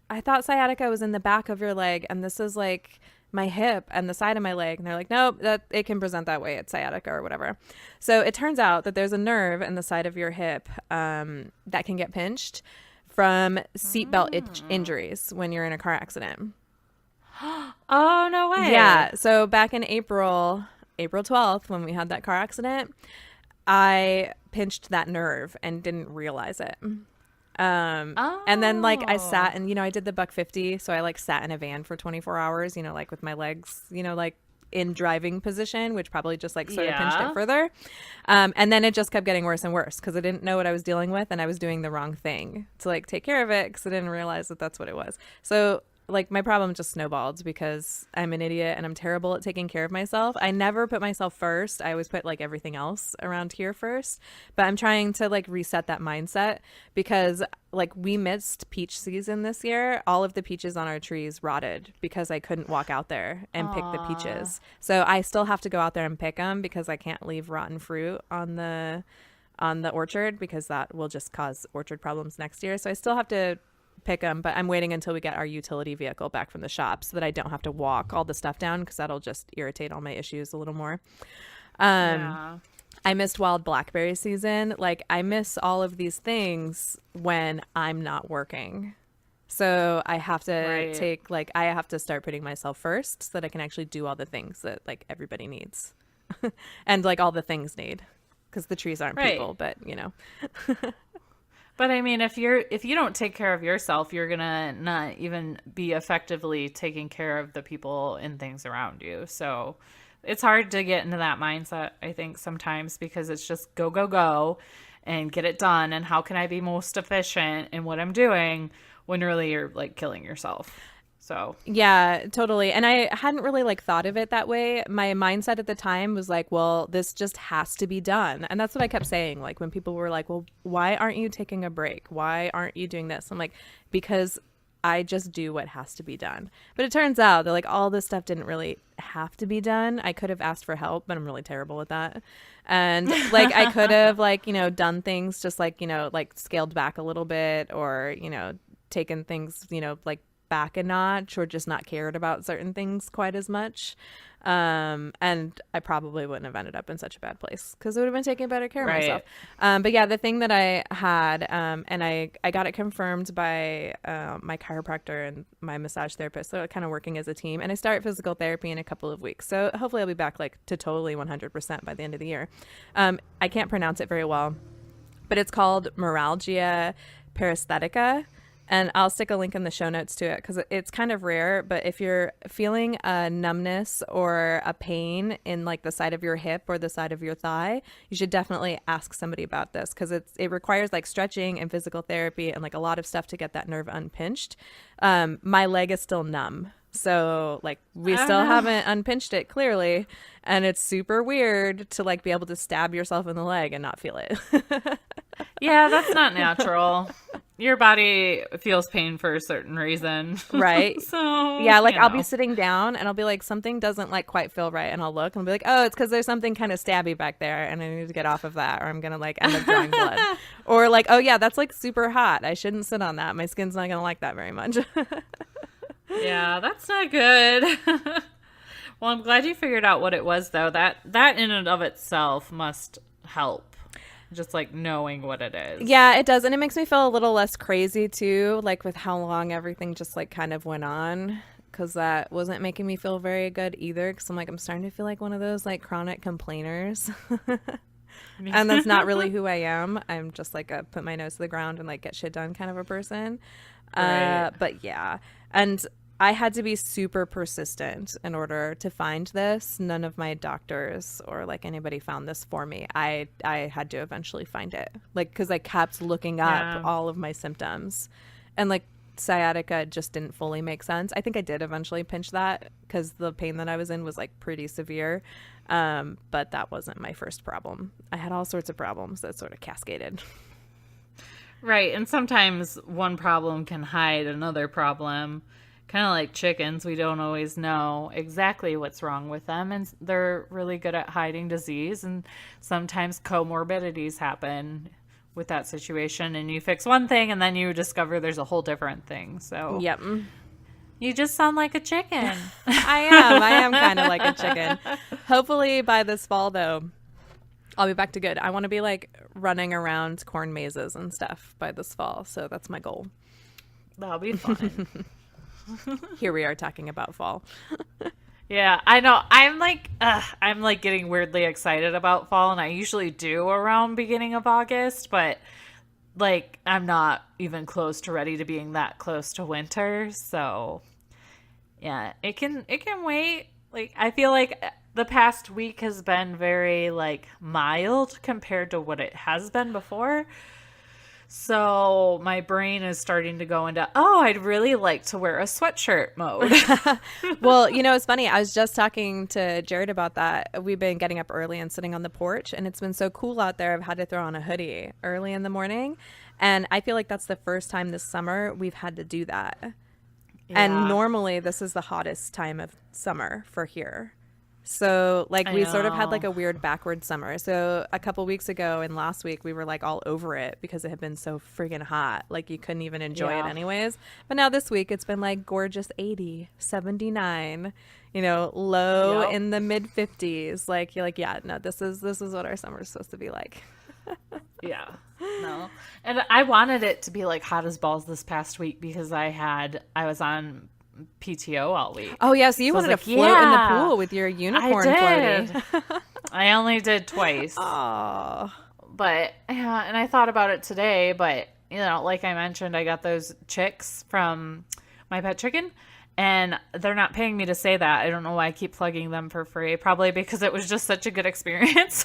I thought sciatica was in the back of your leg, and this is like my hip and the side of my leg." And they're like, "Nope, that it can present that way. It's sciatica or whatever." So it turns out that there's a nerve in the side of your hip that can get pinched from seatbelt injuries when you're in a car accident. Oh, no way. Yeah. So back in April 12th, when we had that car accident, I pinched that nerve and didn't realize it. And then like I sat and, I did the $150. So I like sat in a van for 24 hours, like with my legs, like in driving position, which probably just like sort of pinched it further. And then it just kept getting worse and worse because I didn't know what I was dealing with and I was doing the wrong thing to like take care of it because I didn't realize that that's what it was. So like my problem just snowballed because I'm an idiot and I'm terrible at taking care of myself. I never put myself first. I always put like everything else around here first. But I'm trying to like reset that mindset because like we missed peach season this year. All of the peaches on our trees rotted because I couldn't walk out there and pick the peaches. So I still have to go out there and pick them because I can't leave rotten fruit on the orchard because that will just cause orchard problems next year. So I still have to pick them, but I'm waiting until we get our utility vehicle back from the shop so that I don't have to walk all the stuff down because that'll just irritate all my issues a little more. I missed wild blackberry season. Like I miss all of these things when I'm not working. So I have to I have to start putting myself first so that I can actually do all the things that like everybody needs and like all the things need because the trees aren't people, but But I mean, if you don't take care of yourself, you're gonna not even be effectively taking care of the people and things around you. So it's hard to get into that mindset, I think, sometimes because it's just go, go, go and get it done. And how can I be most efficient in what I'm doing when really you're like killing yourself? So Yeah, totally. And I hadn't really like thought of it that way. My mindset at the time was like, well, this just has to be done. And that's what I kept saying. Like when people were like, well, why aren't you taking a break? Why aren't you doing this? I'm like, because I just do what has to be done. But it turns out that like all this stuff didn't really have to be done. I could have asked for help, but I'm really terrible at that. And like I could have like, done things just like, like scaled back a little bit or, taken things, like back a notch or just not cared about certain things quite as much. And I probably wouldn't have ended up in such a bad place because I would have been taking better care of myself. But yeah, the thing that I had, and I got it confirmed by my chiropractor and my massage therapist. So kind of working as a team. And I start physical therapy in a couple of weeks. So hopefully I'll be back like to totally 100% by the end of the year. I can't pronounce it very well, but it's called Meralgia paresthetica. And I'll stick a link in the show notes to it because it's kind of rare. But if you're feeling a numbness or a pain in like the side of your hip or the side of your thigh, you should definitely ask somebody about this because it requires like stretching and physical therapy and like a lot of stuff to get that nerve unpinched. My leg is still numb. So like we still haven't unpinched it clearly. And it's super weird to like be able to stab yourself in the leg and not feel it. yeah, that's not natural. Your body feels pain for a certain reason. Right. So yeah, like I'll be sitting down and I'll be like, something doesn't like quite feel right. And I'll look and I'll be like, oh, it's because there's something kind of stabby back there and I need to get off of that or I'm going to like end up drawing blood. Or like, oh yeah, that's like super hot. I shouldn't sit on that. My skin's not going to like that very much. Yeah, that's not good. Well, I'm glad you figured out what it was though. That in and of itself must help. Just like knowing what it is. Yeah, it does. And it makes me feel a little less crazy too, like with how long everything just like kind of went on. Because that wasn't making me feel very good either. Because I'm like, I'm starting to feel like one of those like chronic complainers. And that's not really who I am. I'm just like a put my nose to the ground and like get shit done kind of a person. Right. But yeah. And I had to be super persistent in order to find this. None of my doctors or like anybody found this for me. I had to eventually find it, like because I kept looking up all of my symptoms, and like sciatica just didn't fully make sense. I think I did eventually pinch that because the pain that I was in was like pretty severe, but that wasn't my first problem. I had all sorts of problems that sort of cascaded. Right, and sometimes one problem can hide another problem. Kind of like chickens, we don't always know exactly what's wrong with them, and they're really good at hiding disease, and sometimes comorbidities happen with that situation, and you fix one thing, and then you discover there's a whole different thing, so... Yep. You just sound like a chicken. I am kind of like a chicken. Hopefully by this fall, though, I'll be back to good. I want to be like running around corn mazes and stuff by this fall, so that's my goal. That'll be fun. Here we are talking about fall. Yeah, I know. I'm like getting weirdly excited about fall, and I usually do around beginning of August, but like I'm not even close to ready to being that close to winter. So yeah, it can wait. Like I feel like the past week has been very like mild compared to what it has been before. So my brain is starting to go into, oh, I'd really like to wear a sweatshirt mode. Well, it's funny. I was just talking to Jared about that. We've been getting up early and sitting on the porch, and it's been so cool out there. I've had to throw on a hoodie early in the morning. And I feel like that's the first time this summer we've had to do that. Yeah. And normally this is the hottest time of summer for here. So like we sort of had like a weird backward summer. So a couple weeks ago and last week we were like all over it because it had been so friggin' hot. Like you couldn't even enjoy it anyways. But now this week it's been like gorgeous 80, 79, low in the mid 50s. Like you're like, yeah, no, this is what our summer is supposed to be like. Yeah. No. And I wanted it to be like hot as balls this past week because I was on PTO all week. Oh yeah, so you wanted to float in the pool with your unicorn floaty. I only did twice. Oh. But yeah, and I thought about it today, but like I mentioned, I got those chicks from My Pet Chicken, and they're not paying me to say that. I don't know why I keep plugging them for free. Probably because it was just such a good experience.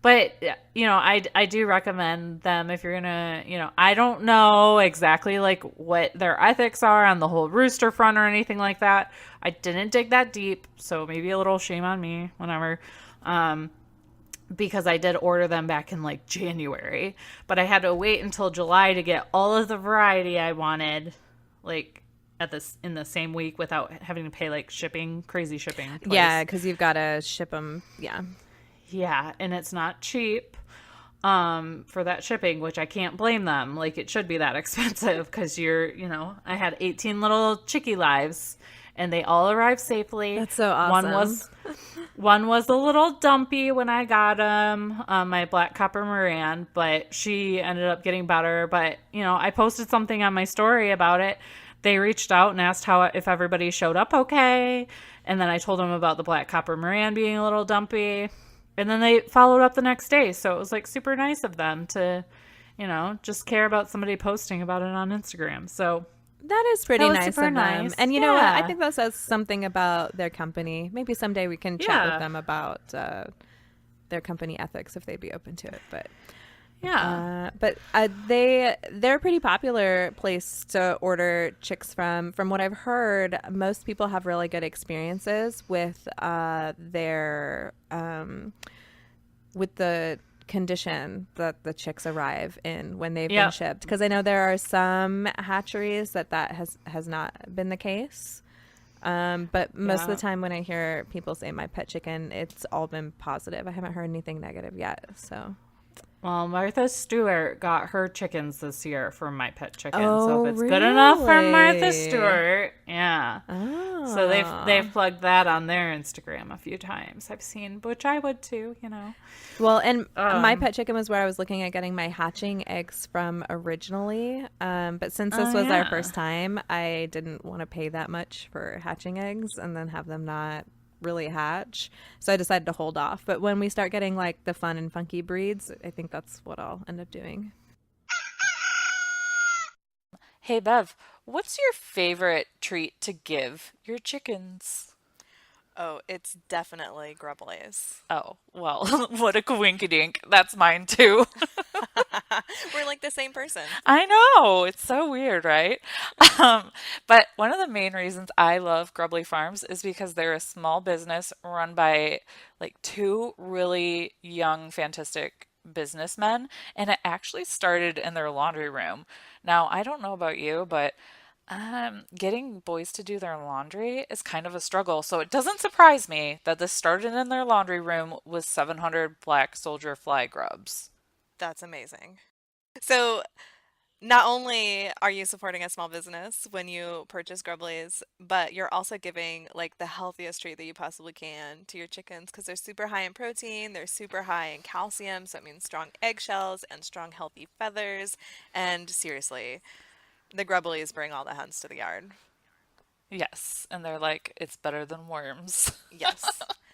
But, I do recommend them if you're gonna, I don't know exactly like what their ethics are on the whole rooster front or anything like that. I didn't dig that deep, so maybe a little shame on me, whatever. Because I did order them back in like January, but I had to wait until July to get all of the variety I wanted, like in the same week without having to pay like crazy shipping twice. Yeah, because you've got to ship them. Yeah. Yeah, and it's not cheap for that shipping, which I can't blame them. Like, it should be that expensive because I had 18 little chickie lives, and they all arrived safely. That's so awesome. One was a little dumpy when I got my black copper Moran, but she ended up getting better. But, I posted something on my story about it. They reached out and asked if everybody showed up okay. And then I told them about the black copper Moran being a little dumpy. And then they followed up the next day. So it was like super nice of them to, just care about somebody posting about it on Instagram. So that is pretty nice of them. Nice. And you know what? I think that says something about their company. Maybe someday we can chat with them about their company ethics if they'd be open to it. But they're a pretty popular place to order chicks from. From what I've heard, most people have really good experiences with with the condition that the chicks arrive in when they've been shipped. Because I know there are some hatcheries that has not been the case. But most of the time when I hear people say my pet chicken, it's all been positive. I haven't heard anything negative yet. So. Well, Martha Stewart got her chickens this year from My Pet Chicken. So if it's good enough for Martha Stewart, yeah. Oh. So they've plugged that on their Instagram a few times. I've seen, which I would too, Well, and My Pet Chicken was where I was looking at getting my hatching eggs from originally. But since this was our first time, I didn't want to pay that much for hatching eggs and then have them not really hatch, so I decided to hold off. But when we start getting like the fun and funky breeds, I think that's what I'll end up doing. Hey Bev, what's your favorite treat to give your chickens? Oh, it's definitely Grubblies. Oh, well, what a coinkydink. That's mine too. We're like the same person. I know. It's so weird, right? But one of the main reasons I love Grubbly Farms is because they're a small business run by like two really young, fantastic businessmen, and it actually started in their laundry room. Now, I don't know about you, but getting boys to do their laundry is kind of a struggle, so it doesn't surprise me that this started in their laundry room with 700 black soldier fly grubs. That's amazing. So not only are you supporting a small business when you purchase Grubblies, but you're also giving like the healthiest treat that you possibly can to your chickens because they're super high in protein, they're super high in calcium, so it means strong eggshells and strong healthy feathers. And seriously, the Grubblies bring all the hens to the yard. Yes, and they're like, it's better than worms. Yes.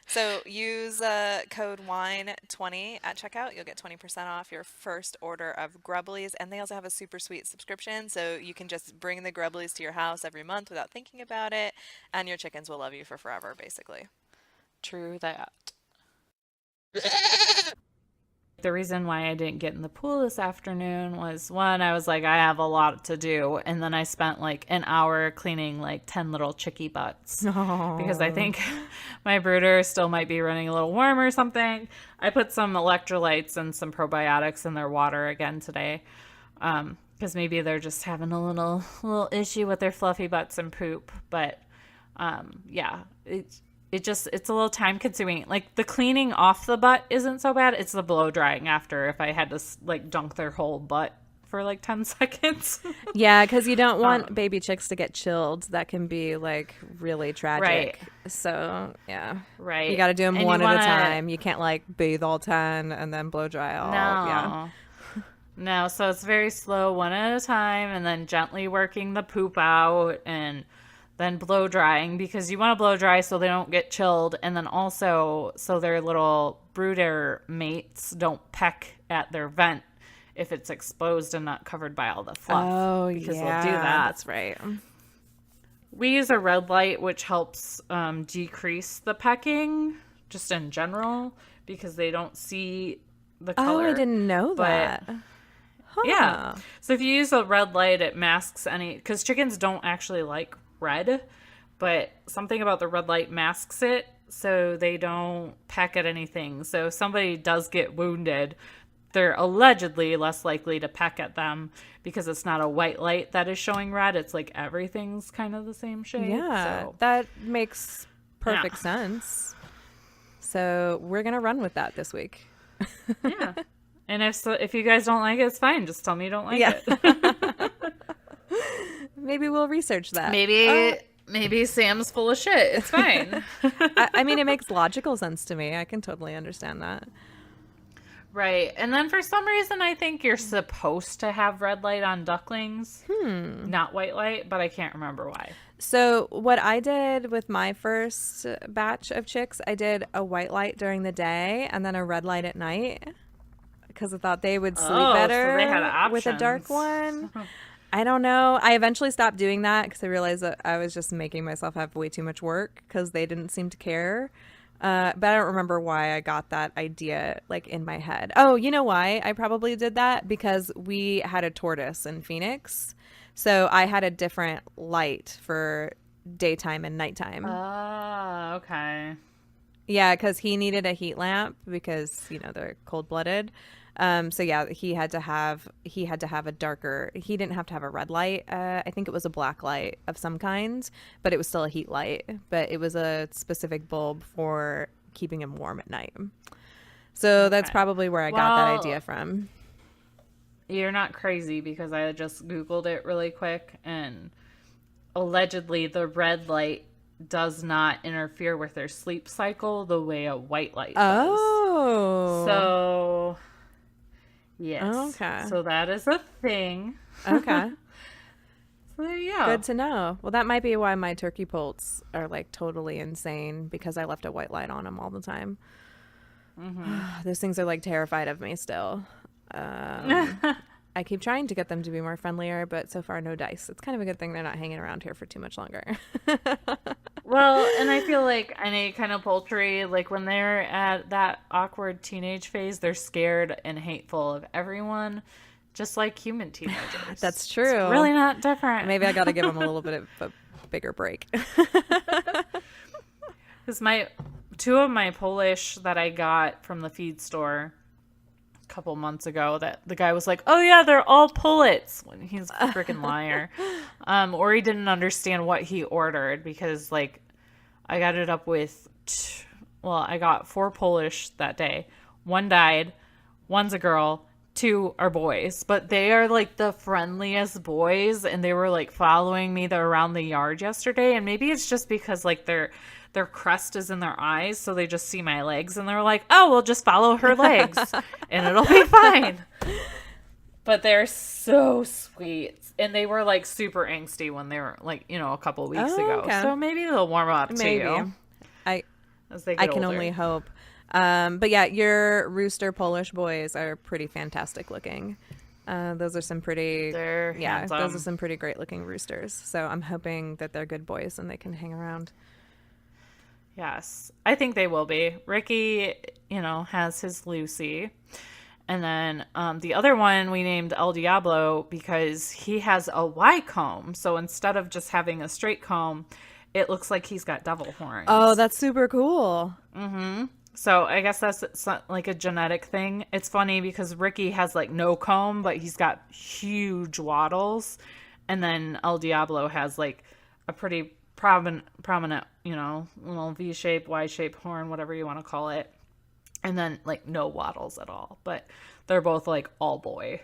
So use code WINE20 at checkout. You'll get 20% off your first order of Grubblies. And they also have a super sweet subscription, so you can just bring the Grubblies to your house every month without thinking about it, and your chickens will love you for forever, basically. True that. The reason why I didn't get in the pool this afternoon was, one, I was like, I have a lot to do. And then I spent like an hour cleaning like 10 little chickie butts. Because I think my brooder still might be running a little warm or something. I put some electrolytes and some probiotics in their water again today. Because maybe they're just having a little issue with their fluffy butts and poop. But yeah, it's a little time consuming. Like the cleaning off the butt isn't so bad. It's the blow drying after if I had to like dunk their whole butt for like 10 seconds. Yeah, because you don't want baby chicks to get chilled. That can be like really tragic. Right. So yeah. Right. You got to do them And one at a time. You can't like bathe all 10 and then blow dry all. No. Yeah. No, so it's very slow, one at a time, and then gently working the poop out and then blow drying, because you want to blow dry so they don't get chilled, and then also so their little brooder mates don't peck at their vent if it's exposed and not covered by all the fluff. Oh, because yeah, they'll do that. That's right. We use a red light, which helps decrease the pecking just in general, because they don't see the color. Oh, I didn't know But that. Huh. yeah. So if you use a red light, it masks any, because chickens don't actually like red, but something about the red light masks it so they don't peck at anything. So if somebody does get wounded, they're allegedly less likely to peck at them because it's not a white light that is showing red. It's like everything's kind of the same shade. Yeah, So, that makes perfect sense. So we're going to run with that this week. yeah. And if you guys don't like it, it's fine. Just tell me you don't like it. Maybe we'll research that. Maybe Sam's full of shit. It's fine. I mean, it makes logical sense to me. I can totally understand that. Right. And then for some reason, I think you're supposed to have red light on ducklings, not white light, but I can't remember why. So what I did with my first batch of chicks, I did a white light during the day and then a red light at night because I thought they would sleep better so they had with a dark options. one. I don't know. I eventually stopped doing that because I realized that I was just making myself have way too much work because they didn't seem to care. But I don't remember why I got that idea like in my head. Oh, you know why I probably did that? Because we had a tortoise in Phoenix. So I had a different light for daytime and nighttime. Oh, okay. Yeah, because he needed a heat lamp because, they're cold-blooded. So yeah, he had to have a darker, he didn't have to have a red light. I think it was a black light of some kind, but it was still a heat light, but it was a specific bulb for keeping him warm at night. So that's probably where I got that idea from. You're not crazy because I just Googled it really quick and allegedly the red light does not interfere with their sleep cycle the way a white light does. Oh. So yes. Okay. So that is a thing. Okay. So there you go. Good to know. Well, that might be why my turkey poults are like totally insane because I left a white light on them all the time. Mm-hmm. Those things are like terrified of me still. I keep trying to get them to be more friendlier, but so far no dice. It's kind of a good thing they're not hanging around here for too much longer. Well, and I feel like any kind of poultry, like when they're at that awkward teenage phase, they're scared and hateful of everyone, just like human teenagers. That's true. It's really not different. Maybe I got to give them a little bit of a bigger break. Because two of my Polish that I got from the feed store a couple months ago, that the guy was like, "Oh yeah, they're all pullets," when he's a freaking liar. Or he didn't understand what he ordered because like I got it up with, I got 4 Polish that day. 1 died, 1's a girl, 2 are boys, but they are like the friendliest boys, and they were like following me around the yard yesterday. And maybe it's just because like their crest is in their eyes, so they just see my legs and they're like, "Oh, we'll just follow her legs and it'll be fine." But they're so sweet, and they were like super angsty when they were like, a couple weeks ago. Okay. So maybe they'll warm up to you as they get I can older. only hope. But yeah, your rooster Polish boys are pretty fantastic looking. Those are some pretty, They're handsome. those are some pretty great looking roosters. So I'm hoping that they're good boys and they can hang around. Yes, I think they will be. Ricky, has his Lucy. And then the other one we named El Diablo because he has a Y comb. So instead of just having a straight comb, it looks like he's got devil horns. Oh, that's super cool. Mm-hmm. So I guess that's like a genetic thing. It's funny because Ricky has like no comb, but he's got huge wattles. And then El Diablo has like a pretty prominent, little V-shaped, Y-shaped horn, whatever you want to call it. And then like no wattles at all. But they're both like all boy.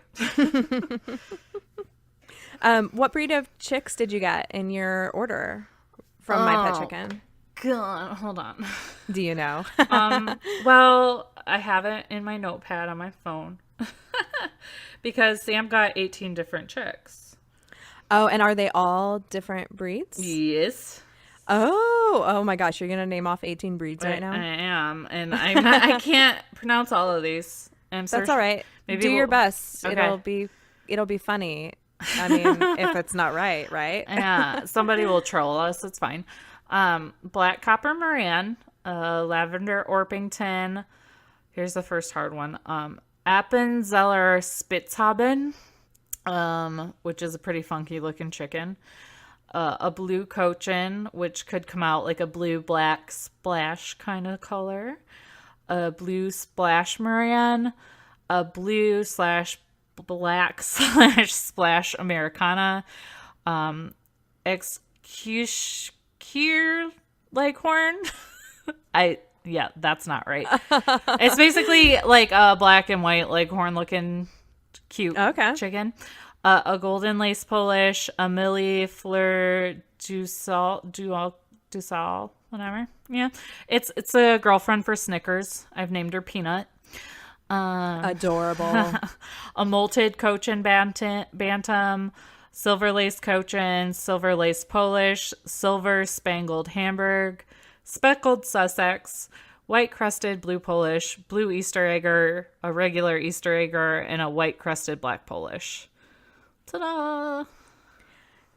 What breed of chicks did you get in your order from My Pet Chicken? God, hold on. Do you know? Well, I have it in my notepad on my phone because Sam got 18 different chicks. Oh, and are they all different breeds? Yes. Oh my gosh, you're gonna name off 18 breeds right now? I am, and I can't pronounce all of these. That's all right. Do your best. Okay. It'll be funny. I mean, if it's not right? Yeah, somebody will troll us. It's fine. Black Copper Moran, Lavender Orpington, Here's the first hard one. Appenzeller Spitzhaben, which is a pretty funky looking chicken. A blue cochin, which could come out like a blue-black splash kind of color. A blue splash Marianne. A blue/black/splash Americana. Executioner Leghorn. That's not right. It's basically like a black and white Leghorn looking cute chicken. A golden lace Polish, a Millie Fleur Dusal, whatever. Yeah, it's a girlfriend for Snickers. I've named her Peanut. Adorable. A molted Cochin Bantam, silver lace Cochin, silver lace Polish, silver spangled Hamburg, speckled Sussex, white crested blue Polish, blue Easter egger, a regular Easter egger, and a white crested black Polish. Ta-da!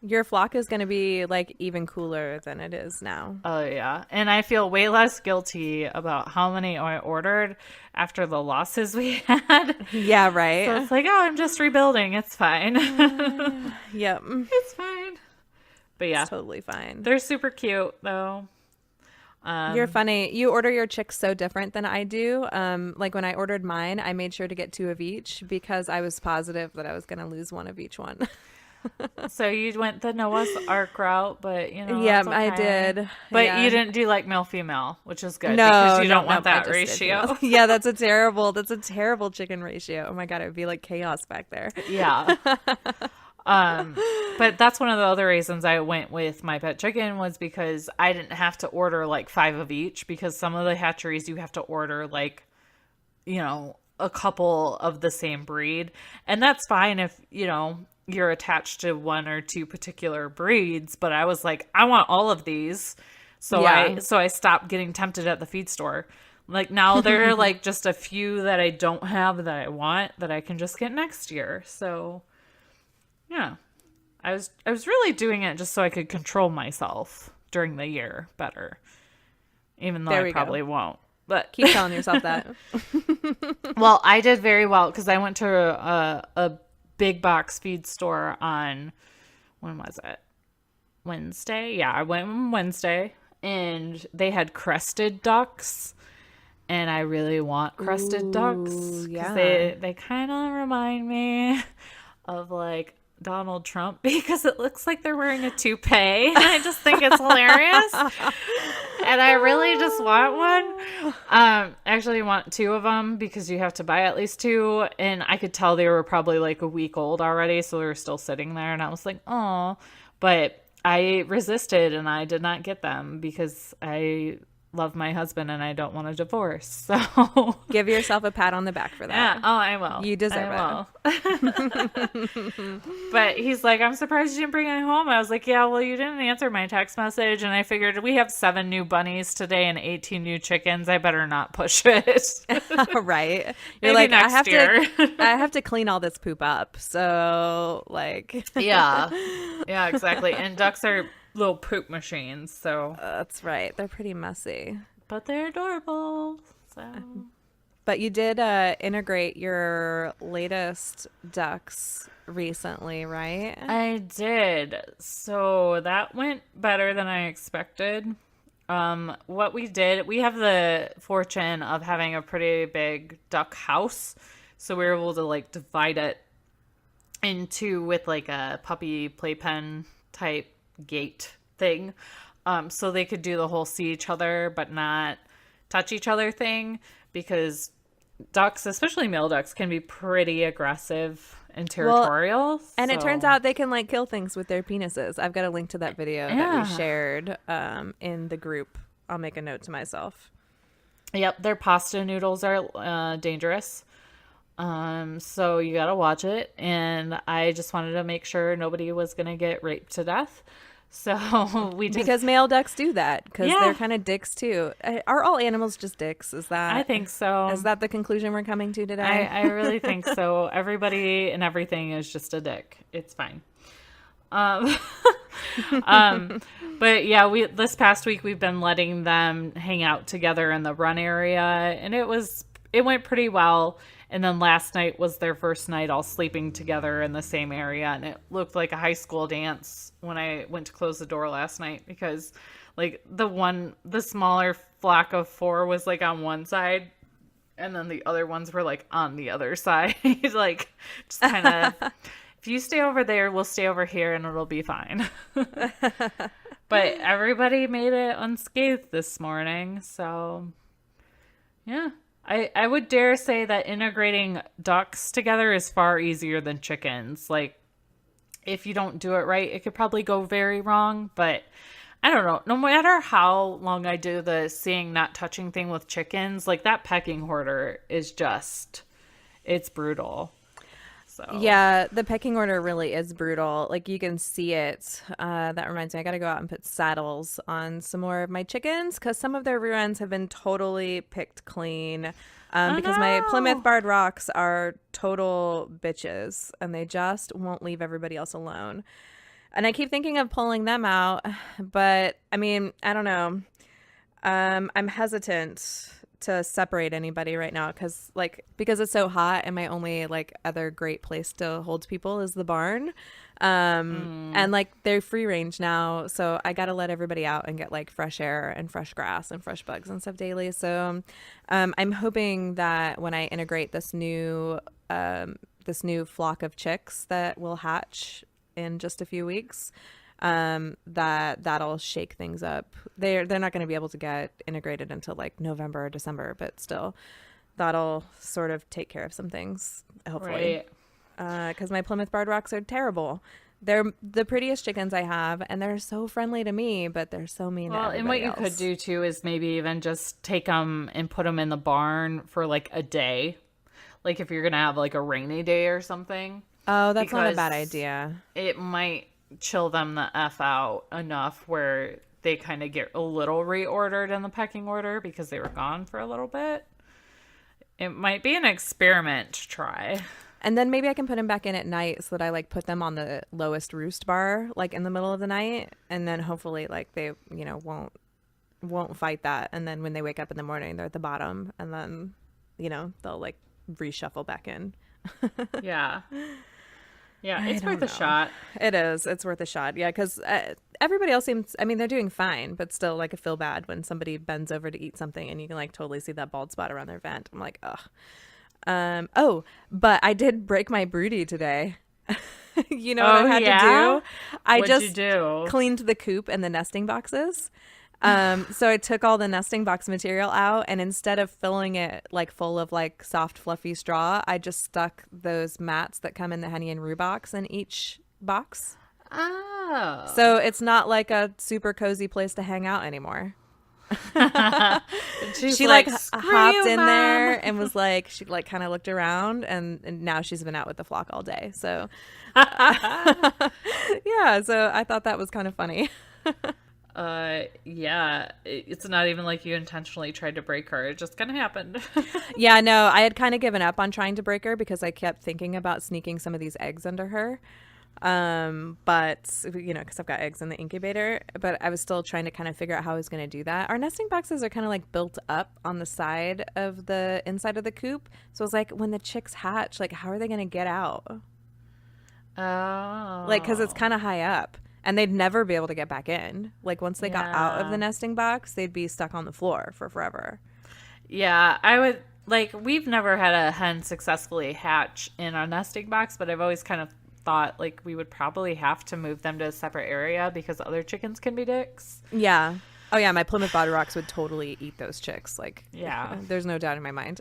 Your flock is going to be like even cooler than it is now. Oh, yeah. And I feel way less guilty about how many I ordered after the losses we had. Yeah, right. So it's like, oh, I'm just rebuilding. It's fine. Yep. It's fine. But yeah. It's totally fine. They're super cute, though. You're funny. You order your chicks so different than I do. Like when I ordered mine, I made sure to get 2 of each because I was positive that I was going to lose 1 of each one. So you went the Noah's Ark route, but you know. Yeah, it's okay. I did. But yeah. you didn't do like male female, which is good No, because you don't want I that just did ratio. females. Yeah, that's a terrible chicken ratio. Oh my God, it would be like chaos back there. Yeah. But that's one of the other reasons I went with my pet chicken was because I didn't have to order like 5 of each, because some of the hatcheries you have to order like, you know, a couple of the same breed. And that's fine if, you know, you're attached to 1 or 2 particular breeds, but I was like, I want all of these. So Yeah. I stopped getting tempted at the feed store. Like now there are like just a few that I don't have that I want that I can just get next year. So yeah. I was really doing it just so I could control myself during the year better. Even though I probably won't. But Keep telling yourself that. well, I did very well because I went to a big box feed store on, when was it? Wednesday? Yeah, I went on Wednesday, and they had crested ducks, and I really want crested ducks. Yeah. They kind of remind me of like Donald Trump because it looks like they're wearing a toupee, and I just think it's hilarious. And I really just want one. Actually want 2 of them because you have to buy at least 2. And I could tell they were probably like a week old already, so they were still sitting there. And I was like, oh. But I resisted and I did not get them because I love my husband and I don't want a divorce. So Give yourself a pat on the back for that. yeah. Oh, I will. You deserve it. But he's like, I'm surprised you didn't bring it home. I was like, yeah, well, you didn't answer my text message. And I figured we have 7 new bunnies today and 18 new chickens. I better not push it. Right. You're Maybe like, next year. I have to clean all this poop up. So like, Yeah. Yeah, exactly. And ducks are little poop machines. So, that's right. They're pretty messy. but they're adorable. So. But you did integrate your latest ducks recently, right? I did. So that went better than I expected. What we did, we have the fortune of having a pretty big duck house. So we were able to like divide it into with like a puppy playpen type gate thing. So they could do the whole see each other but not touch each other thing, because ducks, especially male ducks, can be pretty aggressive and territorial. And it turns out they can like kill things with their penises. I've got a link to that video that we shared in the group. I'll make a note to myself. Yep, their pasta noodles are dangerous. So you gotta watch it. And I just wanted to make sure nobody was gonna get raped to death. So we just... Because male ducks do that, because they're kind of dicks too. Are all animals just dicks? Is that... I think so. Is that the conclusion we're coming to today? I really think so. Everybody and everything is just a dick. It's fine. But yeah, this past week we've been letting them hang out together in the run area, and it was it went pretty well. And then last night was their first night all sleeping together in the same area, and it looked like a high school dance when I went to close the door last night, because like the smaller flock of 4 was like on one side, and then the other ones were like on the other side. Like, just kind of, if you stay over there, we'll stay over here and it'll be fine. But everybody made it unscathed this morning. So, yeah. I would dare say that integrating ducks together is far easier than chickens. Like, if you don't do it right, it could probably go very wrong. But I don't know. No matter how long I do the seeing, not touching thing with chickens, like that pecking order is just, it's brutal. So Yeah, the pecking order really is brutal. Like you can see it. That reminds me, I got to go out and put saddles on some more of my chickens because some of their rear ends have been totally picked clean. Because my Plymouth Barred Rocks are total bitches and they just won't leave everybody else alone. And I keep thinking of pulling them out, but I mean, I don't know. I'm hesitant to separate anybody right now because it's so hot and my only like other great place to hold people is the barn. And like they're free range now, so I got to let everybody out and get like fresh air and fresh grass and fresh bugs and stuff daily. So I'm hoping that when I integrate this new flock of chicks that will hatch in just a few weeks, that'll shake things up. They're not going to be able to get integrated until like November or December, but still that'll sort of take care of some things, hopefully. Because my Plymouth Barred Rocks are terrible. They're the prettiest chickens I have, and they're so friendly to me, but they're so mean to everybody and what else. you could do too is maybe even just take them and put them in the barn for like a day, like if you're gonna have like a rainy day or something. Oh, that's not a bad idea. It might chill them the F out enough where they kind of get a little reordered in the pecking order because they were gone for a little bit. It might be an experiment to try. And then maybe I can put them back in at night so that I like put them on the lowest roost bar, like in the middle of the night. And then hopefully like they, won't fight that. And then when they wake up in the morning, they're at the bottom and then, they'll like reshuffle back in. Yeah. Yeah, it's worth a shot. It is. It's worth a shot. Yeah, because everybody else seems, they're doing fine, but still, like, I feel bad when somebody bends over to eat something and you can, like, totally see that bald spot around their vent. I'm like, ugh. But I did break my broody today. You know what I had to do? What'd you do? Cleaned the coop and the nesting boxes. So I took all the nesting box material out, and instead of filling it like full of like soft fluffy straw, I just stuck those mats that come in the Henny and Rue box in each box. Oh. So it's not like a super cozy place to hang out anymore. She like hopped in there and was like, she like kind of looked around, and now she's been out with the flock all day. So yeah, so I thought that was kind of funny. Yeah, it's not even like you intentionally tried to break her. It just kind of happened. Yeah, no, I had kind of given up on trying to break her because I kept thinking about sneaking some of these eggs under her. But because I've got eggs in the incubator, but I was still trying to kind of figure out how I was going to do that. Our nesting boxes are kind of like built up on the side of the inside of the coop. So I was like, when the chicks hatch, like, how are they going to get out? Oh. Like, because it's kind of high up. And they'd never be able to get back in. Like, once they got out of the nesting box, they'd be stuck on the floor for forever. Yeah, I would, like, we've never had a hen successfully hatch in a nesting box, but I've always kind of thought, like, we would probably have to move them to a separate area because other chickens can be dicks. Yeah. Oh, yeah, my Plymouth Barred Rocks would totally eat those chicks. Like, yeah. There's no doubt in my mind.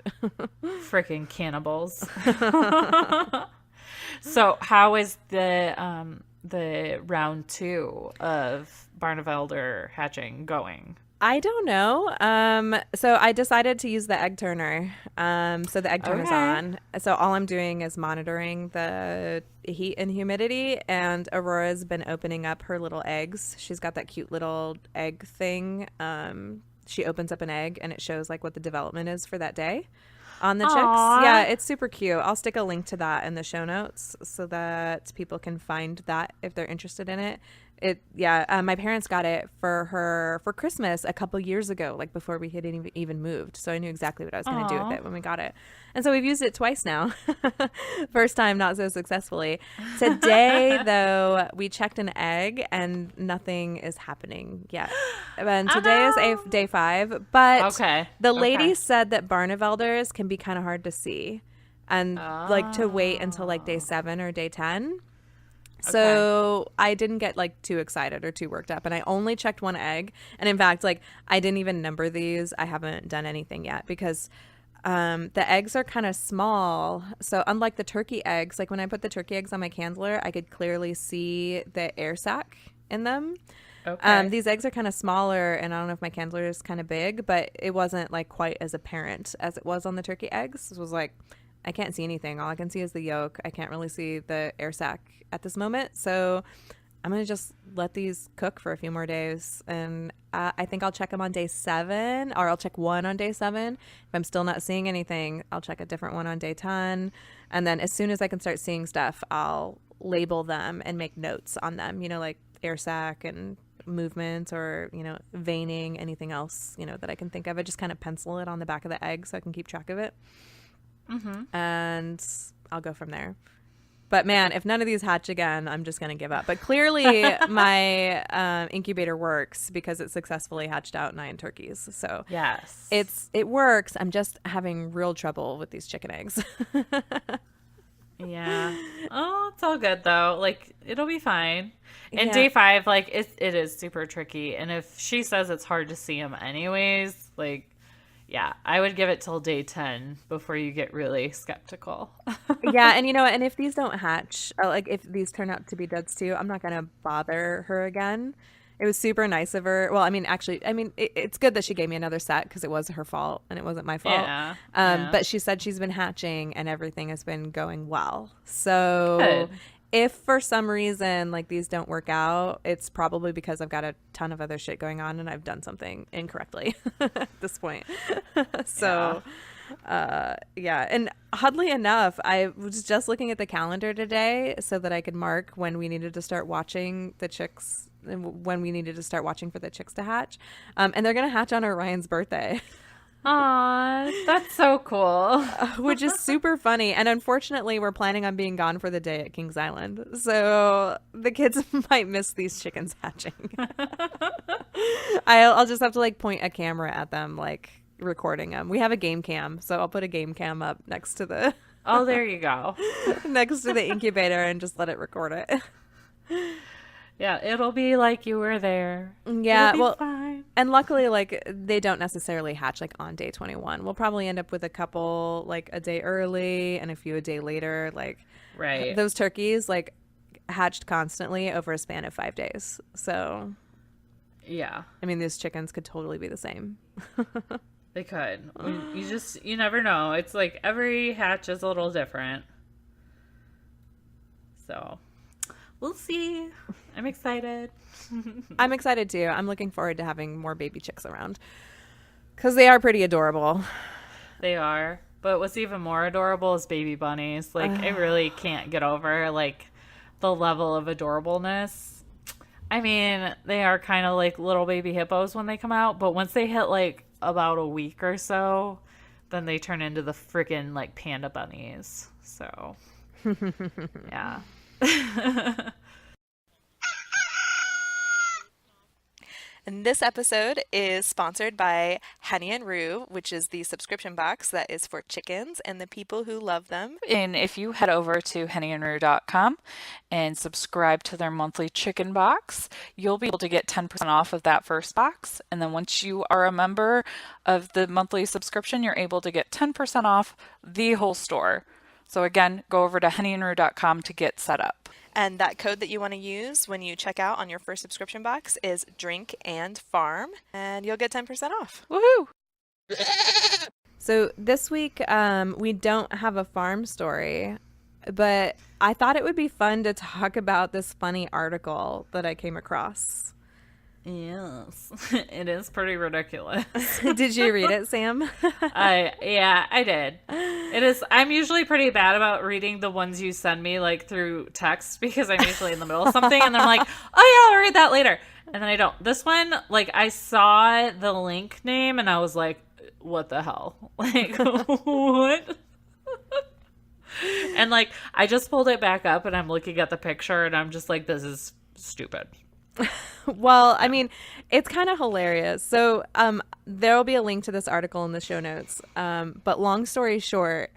Freaking cannibals. So, how is the round 2 of Barneveld hatching going? I don't know. So I decided to use the egg turner. So the egg turner's on. So all I'm doing is monitoring the heat and humidity, and Aurora's been opening up her little eggs. She's got that cute little egg thing. She opens up an egg and it shows like what the development is for that day on the chicks. Yeah, it's super cute. I'll stick a link to that in the show notes so that people can find that if they're interested in it. My parents got it for her for Christmas a couple years ago, like before we had even moved. So I knew exactly what I was going to do with Aw. it when we got it. And so we've used it twice now. First time, not so successfully. Today, though, we checked an egg and nothing is happening yet. And today is day 5. But Okay. the lady Okay. said that Barnevelders can be kind of hard to see and like to wait until like day 7 or day 10. So I didn't get like too excited or too worked up, and I only checked one egg. And in fact, like I didn't even number these. I haven't done anything yet because the eggs are kind of small. So unlike the turkey eggs, like when I put the turkey eggs on my candler, I could clearly see the air sac in them. Okay. These eggs are kind of smaller, and I don't know if my candler is kind of big, but it wasn't like quite as apparent as it was on the turkey eggs. It was like I can't see anything. All I can see is the yolk. I can't really see the air sac at this moment. So I'm going to just let these cook for a few more days. And I think I'll check them on day 7, or I'll check one on day 7. If I'm still not seeing anything, I'll check a different one on day 10. And then as soon as I can start seeing stuff, I'll label them and make notes on them, like air sac and movement or, veining, anything else, that I can think of. I just kind of pencil it on the back of the egg so I can keep track of it. And I'll go from there. But man, if none of these hatch again, I'm just going to give up. But clearly my incubator works because it successfully hatched out 9 turkeys. So Yes. it works. I'm just having real trouble with these chicken eggs. Yeah. Oh, it's all good though. Like it'll be fine. And Yeah. day 5, like it is super tricky. And if she says it's hard to see them anyways, like yeah, I would give it till day 10 before you get really skeptical. Yeah, and and if these don't hatch, like if these turn out to be duds too, I'm not gonna bother her again. It was super nice of her. Well, it's good that she gave me another set because it was her fault and it wasn't my fault. Yeah. But she said she's been hatching and everything has been going well. So Good. if for some reason like these don't work out, it's probably because I've got a ton of other shit going on and I've done something incorrectly at this point. So yeah. And oddly enough, I was just looking at the calendar today so that I could mark when we needed to start watching the chicks and when we needed to start watching for the chicks to hatch. And they're going to hatch on Orion's birthday. Aw, that's so cool. Which is super funny. And unfortunately, we're planning on being gone for the day at Kings Island. So the kids might miss these chickens hatching. I'll just have to like point a camera at them, like recording them. We have a game cam. So I'll put a game cam up next to the Oh, there you go. next to the incubator and just let it record it. Yeah, it'll be like you were there. Yeah, It'll be well, fine. and luckily, like they don't necessarily hatch like on day 21. We'll probably end up with a couple like a day early and a few a day later. Like Right. those turkeys like hatched constantly over a span of 5 days. So Yeah, I mean, these chickens could totally be the same. they could. You never know. It's like every hatch is a little different. So, we'll see. I'm excited. I'm excited too. I'm looking forward to having more baby chicks around because they are pretty adorable. They are. But what's even more adorable is baby bunnies. Like, I really can't get over, like, the level of adorableness. I mean, they are kind of like little baby hippos when they come out, but once they hit, like, about a week or so, then they turn into the freaking, like, panda bunnies. So, yeah. And this episode is sponsored by Honey and Roo, which is the subscription box that is for chickens and the people who love them. And if you head over to hennyandroo.com and subscribe to their monthly chicken box, you'll be able to get 10% off of that first box. And then once you are a member of the monthly subscription, you're able to get 10% off the whole store. So again, go over to hennyandroo.com to get set up. And that code that you want to use when you check out on your first subscription box is Drink and Farm, and you'll get 10% off. Woohoo! So this week, we don't have a farm story, but I thought it would be fun to talk about this funny article that I came across. Yes, it is pretty ridiculous. Did you read it, Sam? I did. It is. I'm usually pretty bad about reading the ones you send me like through text because I'm usually in the middle of something and then I'm like, oh yeah, I'll read that later, and then I don't. This one, like, I saw the link name and I was like, what the hell? Like, what? And like, I just pulled it back up and I'm looking at the picture and I'm just like, this is stupid. Well, I mean, it's kind of hilarious. So there will be a link to this article in the show notes. But long story short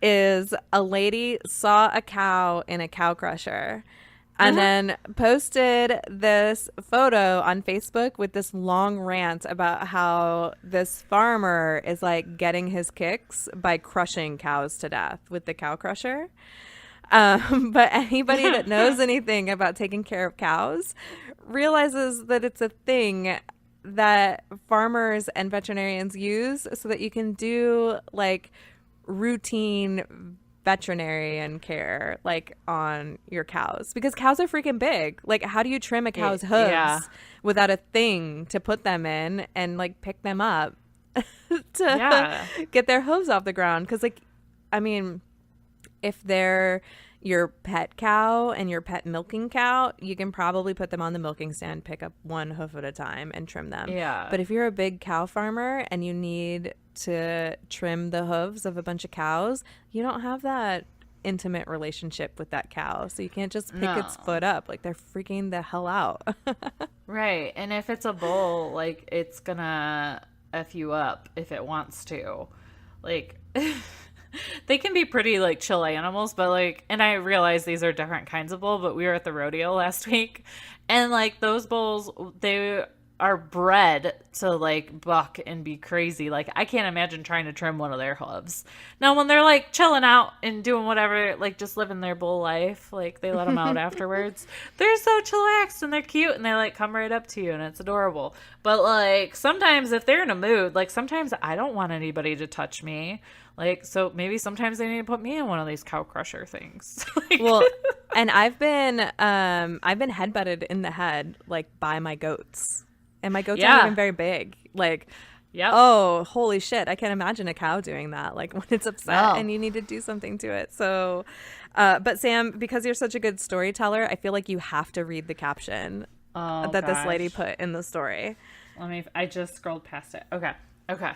is a lady saw a cow in a cow crusher and then posted this photo on Facebook with this long rant about how this farmer is like getting his kicks by crushing cows to death with the cow crusher. But anybody that knows anything about taking care of cows realizes that it's a thing that farmers and veterinarians use so that you can do like routine veterinarian care like on your cows, because cows are freaking big. Like, how do you trim a cow's hooves without a thing to put them in and like pick them up to get their hooves off the ground? Because like, I mean, if they're your pet cow and your pet milking cow, you can probably put them on the milking stand, pick up one hoof at a time and trim them. Yeah. But if you're a big cow farmer and you need to trim the hooves of a bunch of cows, you don't have that intimate relationship with that cow. So you can't just pick its foot up. Like, they're freaking the hell out. Right. And if it's a bull, like, it's gonna F you up if it wants to. Like, they can be pretty like chill animals, but like, and I realize these are different kinds of bull, but we were at the rodeo last week and like those bulls, they are bred to like buck and be crazy. Like, I can't imagine trying to trim one of their hooves. Now, when they're like chilling out and doing whatever, like just living their bull life, like they let them out afterwards, they're so chillaxed and they're cute and they like come right up to you and it's adorable. But like, sometimes if they're in a mood, like sometimes I don't want anybody to touch me. Like, so maybe sometimes they need to put me in one of these cow crusher things. Like, Well, and I've been headbutted in the head like by my goats, and my goats aren't even very big. Like, oh, holy shit! I can't imagine a cow doing that. Like, when it's upset and you need to do something to it. So, but Sam, because you're such a good storyteller, I feel like you have to read the caption this lady put in the story. I just scrolled past it. Okay.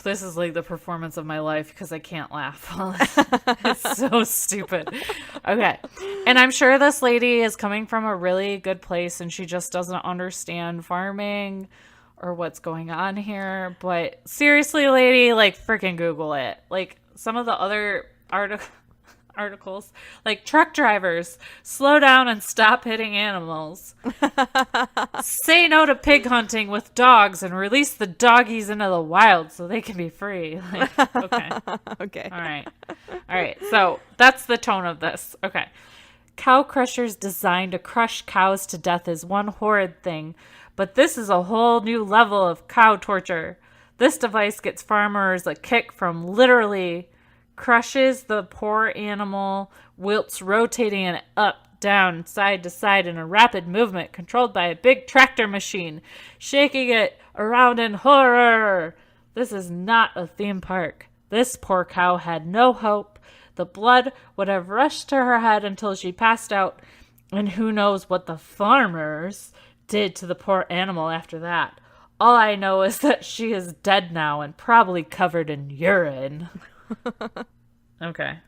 This is like the performance of my life because I can't laugh. It's so stupid. Okay. And I'm sure this lady is coming from a really good place and she just doesn't understand farming or what's going on here. But seriously, lady, like, freaking Google it. Like, some of the other articles, like, truck drivers, slow down and stop hitting animals. Say no to pig hunting with dogs and release the doggies into the wild so they can be free. Like, okay. Okay. All right. So that's the tone of this. Okay. Cow crushers designed to crush cows to death is one horrid thing, but this is a whole new level of cow torture. This device gets farmers a kick from literally crushes the poor animal whilst rotating it up, down, side to side in a rapid movement controlled by a big tractor machine, shaking it around in horror. This is not a theme park. This poor cow had no hope. The blood would have rushed to her head until she passed out, and who knows what the farmers did to the poor animal after that. All I know is that she is dead now and probably covered in urine. Okay.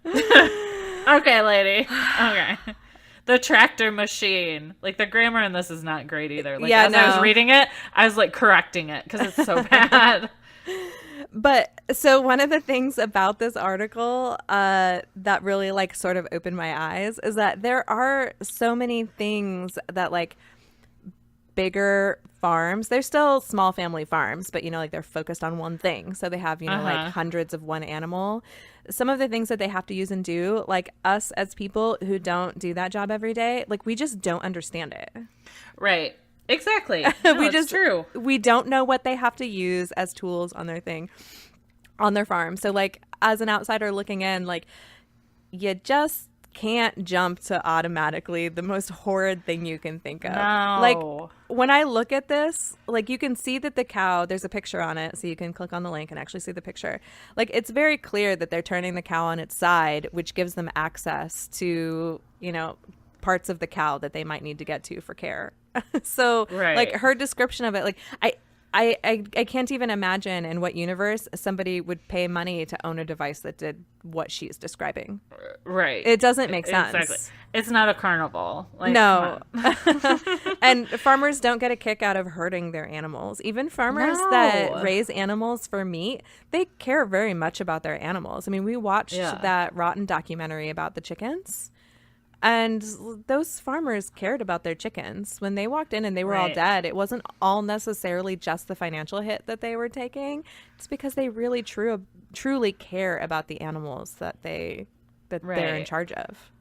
Okay, lady. Okay. The tractor machine. Like, the grammar in this is not great either. Like, I was reading it, I was like correcting it because it's so bad. But so one of the things about this article that really like sort of opened my eyes is that there are so many things that like bigger farms, they're still small family farms, but you know, like they're focused on one thing. So they have, you know, like hundreds of one animal. Some of the things that they have to use and do, like us as people who don't do that job every day, like we just don't understand it. Right. Exactly. No, it's true. We don't know what they have to use as tools on their thing, on their farm. So like as an outsider looking in, like you just can't jump to automatically the most horrid thing you can think of. No. Like, when I look at this, like, you can see that the cow, there's a picture on it, so you can click on the link and actually see the picture. Like, it's very clear that they're turning the cow on its side, which gives them access to, you know, parts of the cow that they might need to get to for care. So, like, her description of it, like, I can't even imagine in what universe somebody would pay money to own a device that did what she's describing. Right. It doesn't make sense. Exactly. It's not a carnival. Like, no. And farmers don't get a kick out of hurting their animals. Even farmers that raise animals for meat, they care very much about their animals. I mean, we watched that Rotten documentary about the chickens. And those farmers cared about their chickens. When they walked in and they were all dead, it wasn't all necessarily just the financial hit that they were taking. It's because they really truly care about the animals that they're in charge of.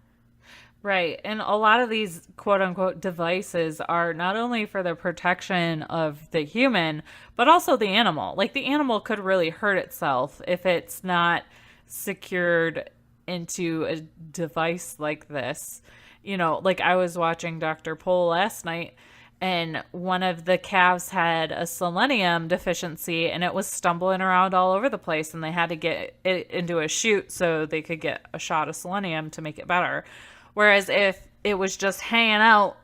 Right. And a lot of these quote unquote devices are not only for the protection of the human, but also the animal. Like, the animal could really hurt itself if it's not secured into a device like this. You know, like, I was watching Dr. Pol last night, and one of the calves had a selenium deficiency, and it was stumbling around all over the place, and they had to get it into a chute so they could get a shot of selenium to make it better. Whereas if it was just hanging out,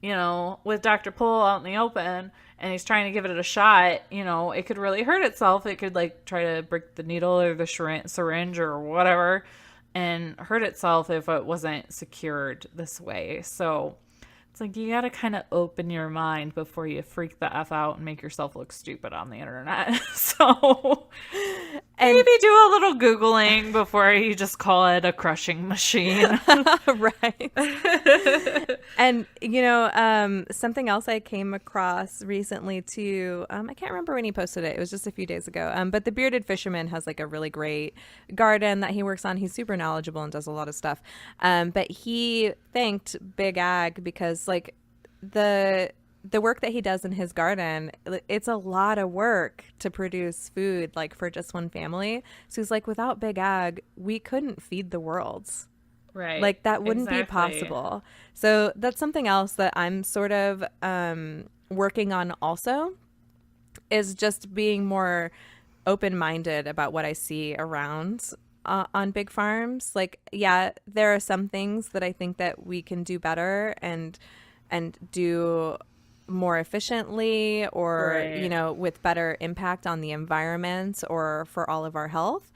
you know, with Dr. Pol out in the open, and he's trying to give it a shot, you know, it could really hurt itself. It could, like, try to break the needle or the syringe or whatever, and hurt itself if it wasn't secured this way. So it's like, you got to kind of open your mind before you freak the F out and make yourself look stupid on the internet. So maybe do a little Googling before you just call it a crushing machine. Right. And, you know, something else I came across recently too, I can't remember when he posted it. It was just a few days ago. But the Bearded Fisherman has, like, a really great garden that he works on. He's super knowledgeable and does a lot of stuff. But he thanked Big Ag because, like, the work that he does in his garden, it's a lot of work to produce food, like, for just one family. So he's like, without Big Ag, we couldn't feed the world. Right. Like, that wouldn't be possible. So that's something else that I'm sort of working on also, is just being more open-minded about what I see around on big farms. Like, yeah, there are some things that I think that we can do better and do more efficiently, or you know, with better impact on the environment or for all of our health.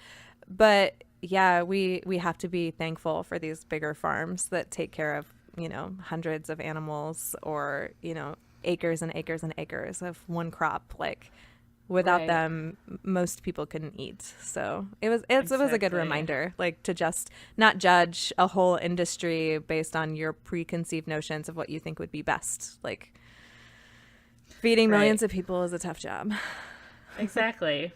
But yeah, we have to be thankful for these bigger farms that take care of, you know, hundreds of animals, or, you know, acres and acres and acres of one crop. Like, without them, most people couldn't eat. So it was a good reminder, like, to just not judge a whole industry based on your preconceived notions of what you think would be best. Like, feeding millions of people is a tough job. Exactly.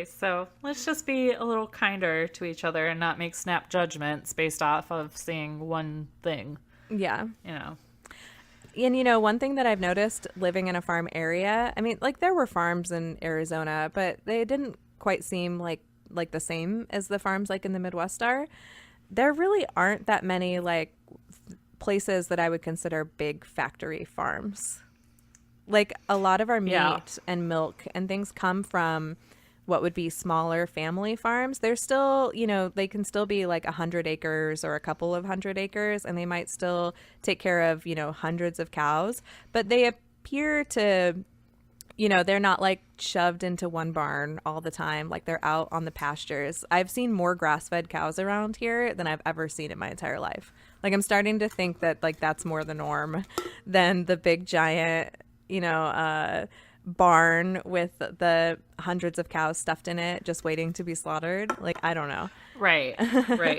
So let's just be a little kinder to each other and not make snap judgments based off of seeing one thing. Yeah. You know. And, you know, one thing that I've noticed living in a farm area, I mean, like, there were farms in Arizona, but they didn't quite seem like the same as the farms, like, in the Midwest are. There really aren't that many, like, places that I would consider big factory farms. Like, a lot of our meat and milk and things come from what would be smaller family farms. They're still, you know, they can still be like 100 acres or a couple of 100 acres, and they might still take care of, you know, hundreds of cows, but they appear to, you know, they're not, like, shoved into one barn all the time. Like, they're out on the pastures. I've seen more grass-fed cows around here than I've ever seen in my entire life. Like, I'm starting to think that, like, that's more the norm than the big giant, you know, barn with the hundreds of cows stuffed in it just waiting to be slaughtered. Like, I don't know. Right.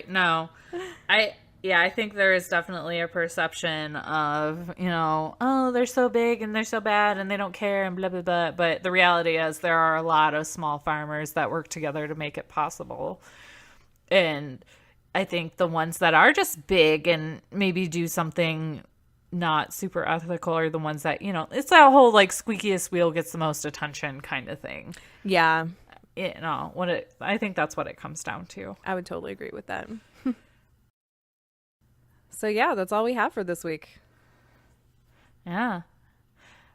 No, I think there is definitely a perception of, you know, oh, they're so big and they're so bad and they don't care and blah blah blah, but the reality is there are a lot of small farmers that work together to make it possible. And I think the ones that are just big and maybe do something not super ethical are the ones that, you know, it's that whole, like, squeakiest wheel gets the most attention kind of thing. Yeah. You know, I think that's what it comes down to. I would totally agree with that. So yeah, that's all we have for this week. Yeah.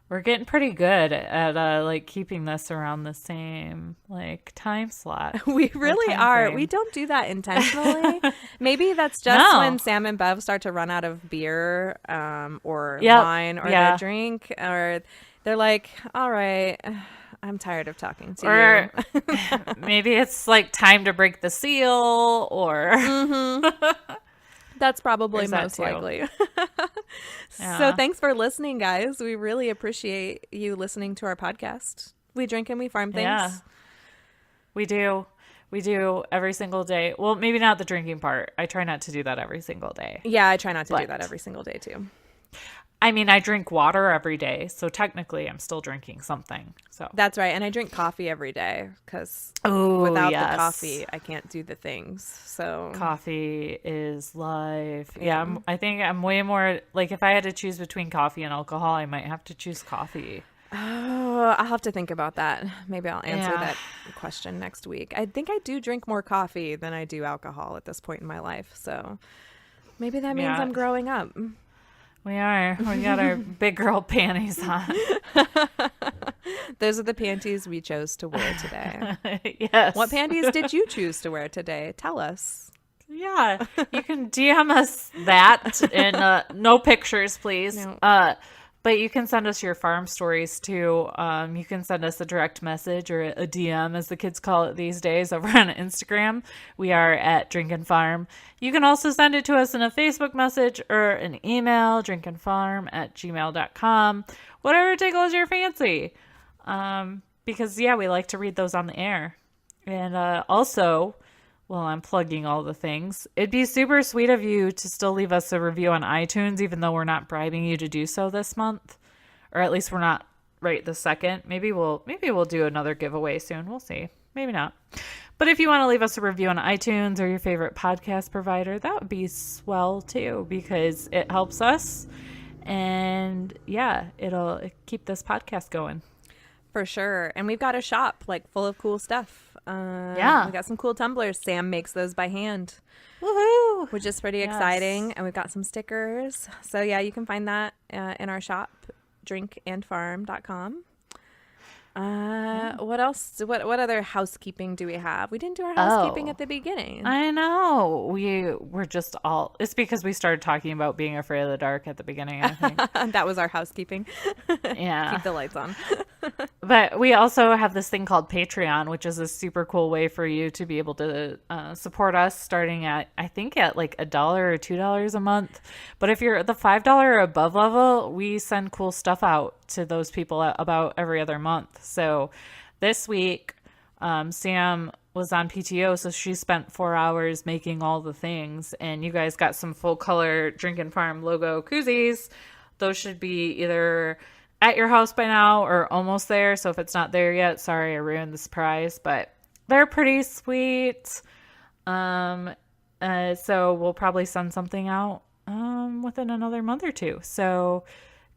We're getting pretty good at like keeping this around the same like time slot. We really are. We don't do that intentionally. Maybe that's just when Sam and Bev start to run out of beer or wine or their drink, or they're like, all right, I'm tired of talking to you. Maybe it's like time to break the seal, or That's probably most likely. So thanks for listening, guys. We really appreciate you listening to our podcast. We drink and we farm things. Yeah, we do. We do every single day. Well, maybe not the drinking part. I try not to do that every single day. Yeah, I try not to do that every single day too. I mean, I drink water every day, so technically I'm still drinking something. So that's right. And I drink coffee every day because without the coffee, I can't do the things. So coffee is life. Yeah, I think I'm way more like, if I had to choose between coffee and alcohol, I might have to choose coffee. Oh, I'll have to think about that. Maybe I'll answer that question next week. I think I do drink more coffee than I do alcohol at this point in my life. So maybe that means I'm growing up. We are. We got our big girl panties on. Those are the panties we chose to wear today. Yes. What panties did you choose to wear today? Tell us. Yeah. You can DM us that, and no pictures, please. No. But you can send us your farm stories too. You can send us a direct message, or a DM, as the kids call it these days, over on Instagram. We are at Drink and Farm. You can also send it to us in a Facebook message or an email, drinkandfarm@gmail.com. Whatever tickles your fancy. Because, we like to read those on the air. And also, well, I'm plugging all the things, it'd be super sweet of you to still leave us a review on iTunes, even though we're not bribing you to do so this month, or at least we're not right this second. Maybe we'll do another giveaway soon. We'll see. Maybe not. But if you want to leave us a review on iTunes or your favorite podcast provider, that would be swell too, because it helps us, and it'll keep this podcast going. For sure. And we've got a shop full of cool stuff. We got some cool tumblers. Sam makes those by hand. Woohoo! Which is pretty exciting. And we've got some stickers. So you can find that in our shop, drinkandfarm.com. What else? What other housekeeping do we have? We didn't do our housekeeping at the beginning. I know. We're just all... It's because we started talking about being afraid of the dark at the beginning, I think. That was our housekeeping. Yeah. Keep the lights on. But we also have this thing called Patreon, which is a super cool way for you to be able to support us, starting at, I think, at like $1 or $2 a month. But if you're at the $5 or above level, we send cool stuff out to those people about every other month. So this week, Sam was on PTO, so she spent 4 hours making all the things, and you guys got some full color Drink and Farm logo koozies. Those should be either at your house by now or almost there. So if it's not there yet, sorry, I ruined the surprise, but they're pretty sweet. So we'll probably send something out within another month or two. So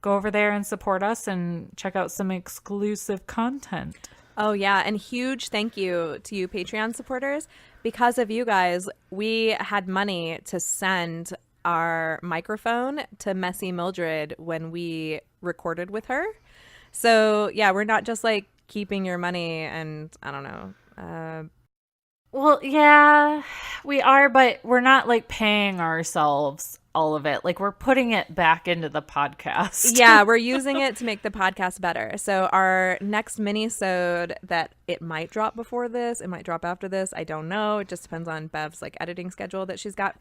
go over there and support us and check out some exclusive content. Oh, yeah. And huge thank you to you Patreon supporters. Because of you guys, we had money to send our microphone to Messy Mildred when we recorded with her. So, we're not just keeping your money and I don't know. Well, yeah, we are, but we're not paying ourselves all of it. We're putting it back into the podcast. Yeah, we're using it to make the podcast better. So our next mini-sode that it might drop before this, it might drop after this, I don't know. It just depends on Bev's editing schedule that she's got.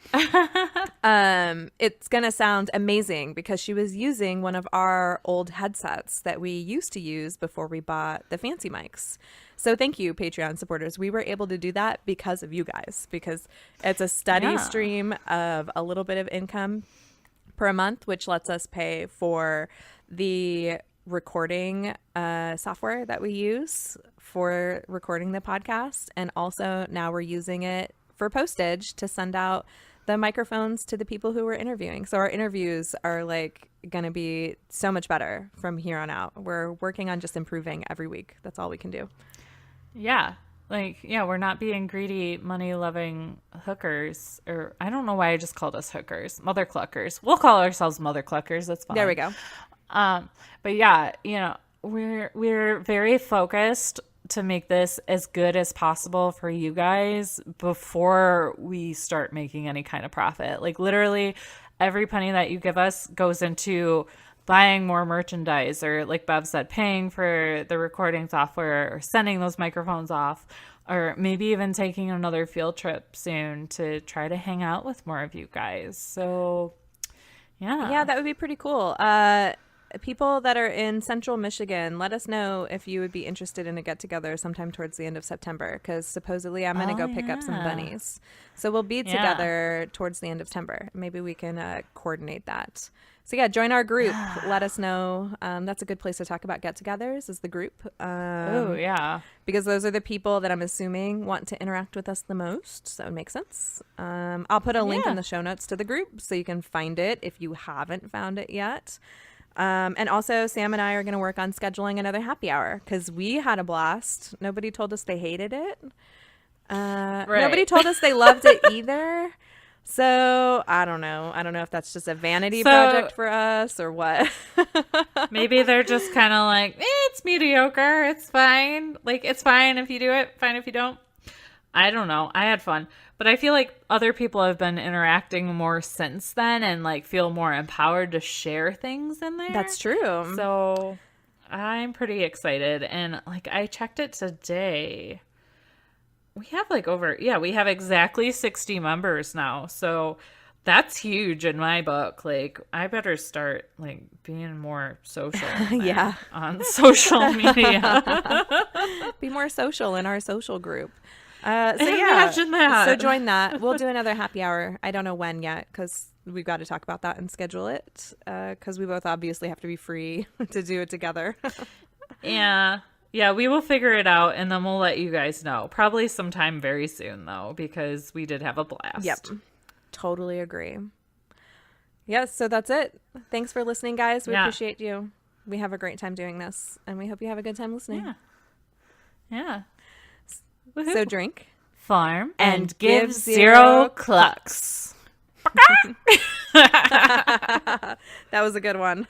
It's gonna sound amazing because she was using one of our old headsets that we used to use before we bought the fancy mics. So thank you, Patreon supporters. We were able to do that because of you guys, because it's a steady stream of a little bit of income per month, which lets us pay for the recording software that we use for recording the podcast. And also now we're using it for postage to send out the microphones to the people who we're interviewing. So our interviews are going to be so much better from here on out. We're working on just improving every week. That's all we can do. Yeah. Like, yeah, we're not being greedy, money-loving hookers. Or I don't know why I just called us hookers. Mother cluckers. We'll call ourselves mother cluckers. That's fine. There we go. But yeah, we're very focused to make this as good as possible for you guys before we start making any kind of profit. Like literally every penny that you give us goes into buying more merchandise, or like Bev said, paying for the recording software, or sending those microphones off, or maybe even taking another field trip soon to try to hang out with more of you guys. So Yeah, that would be pretty cool. People that are in central Michigan, let us know if you would be interested in a get together sometime towards the end of September, because supposedly I'm going to go pick up some bunnies. So we'll be together towards the end of September. Maybe we can coordinate that. So yeah, join our group. Let us know. That's a good place to talk about get-togethers, is the group. Because those are the people that I'm assuming want to interact with us the most. So it makes sense. I'll put a link in the show notes to the group so you can find it if you haven't found it yet. And also, Sam and I are going to work on scheduling another happy hour, because we had a blast. Nobody told us they hated it. Nobody told us they loved it either. So I don't know. I don't know if that's just a vanity project for us or what. Maybe they're just kind of like, it's mediocre. It's fine. Like, it's fine if you do it, fine if you don't. I don't know. I had fun. But I feel like other people have been interacting more since then and like feel more empowered to share things in there. That's true. So I'm pretty excited. And like, I checked it today. We have we have exactly 60 members now. So that's huge in my book. Like, I better start like being more social on social media. Be more social in our social group. Imagine that. So join that. We'll do another happy hour. I don't know when yet, because we've got to talk about that and schedule it, because we both obviously have to be free to do it together. Yeah, we will figure it out, and then we'll let you guys know. Probably sometime very soon, though, because we did have a blast. Yep. Totally agree. Yes, so that's it. Thanks for listening, guys. We appreciate you. We have a great time doing this, and we hope you have a good time listening. Yeah. Woo-hoo. So drink, farm, and give zero clucks. That was a good one.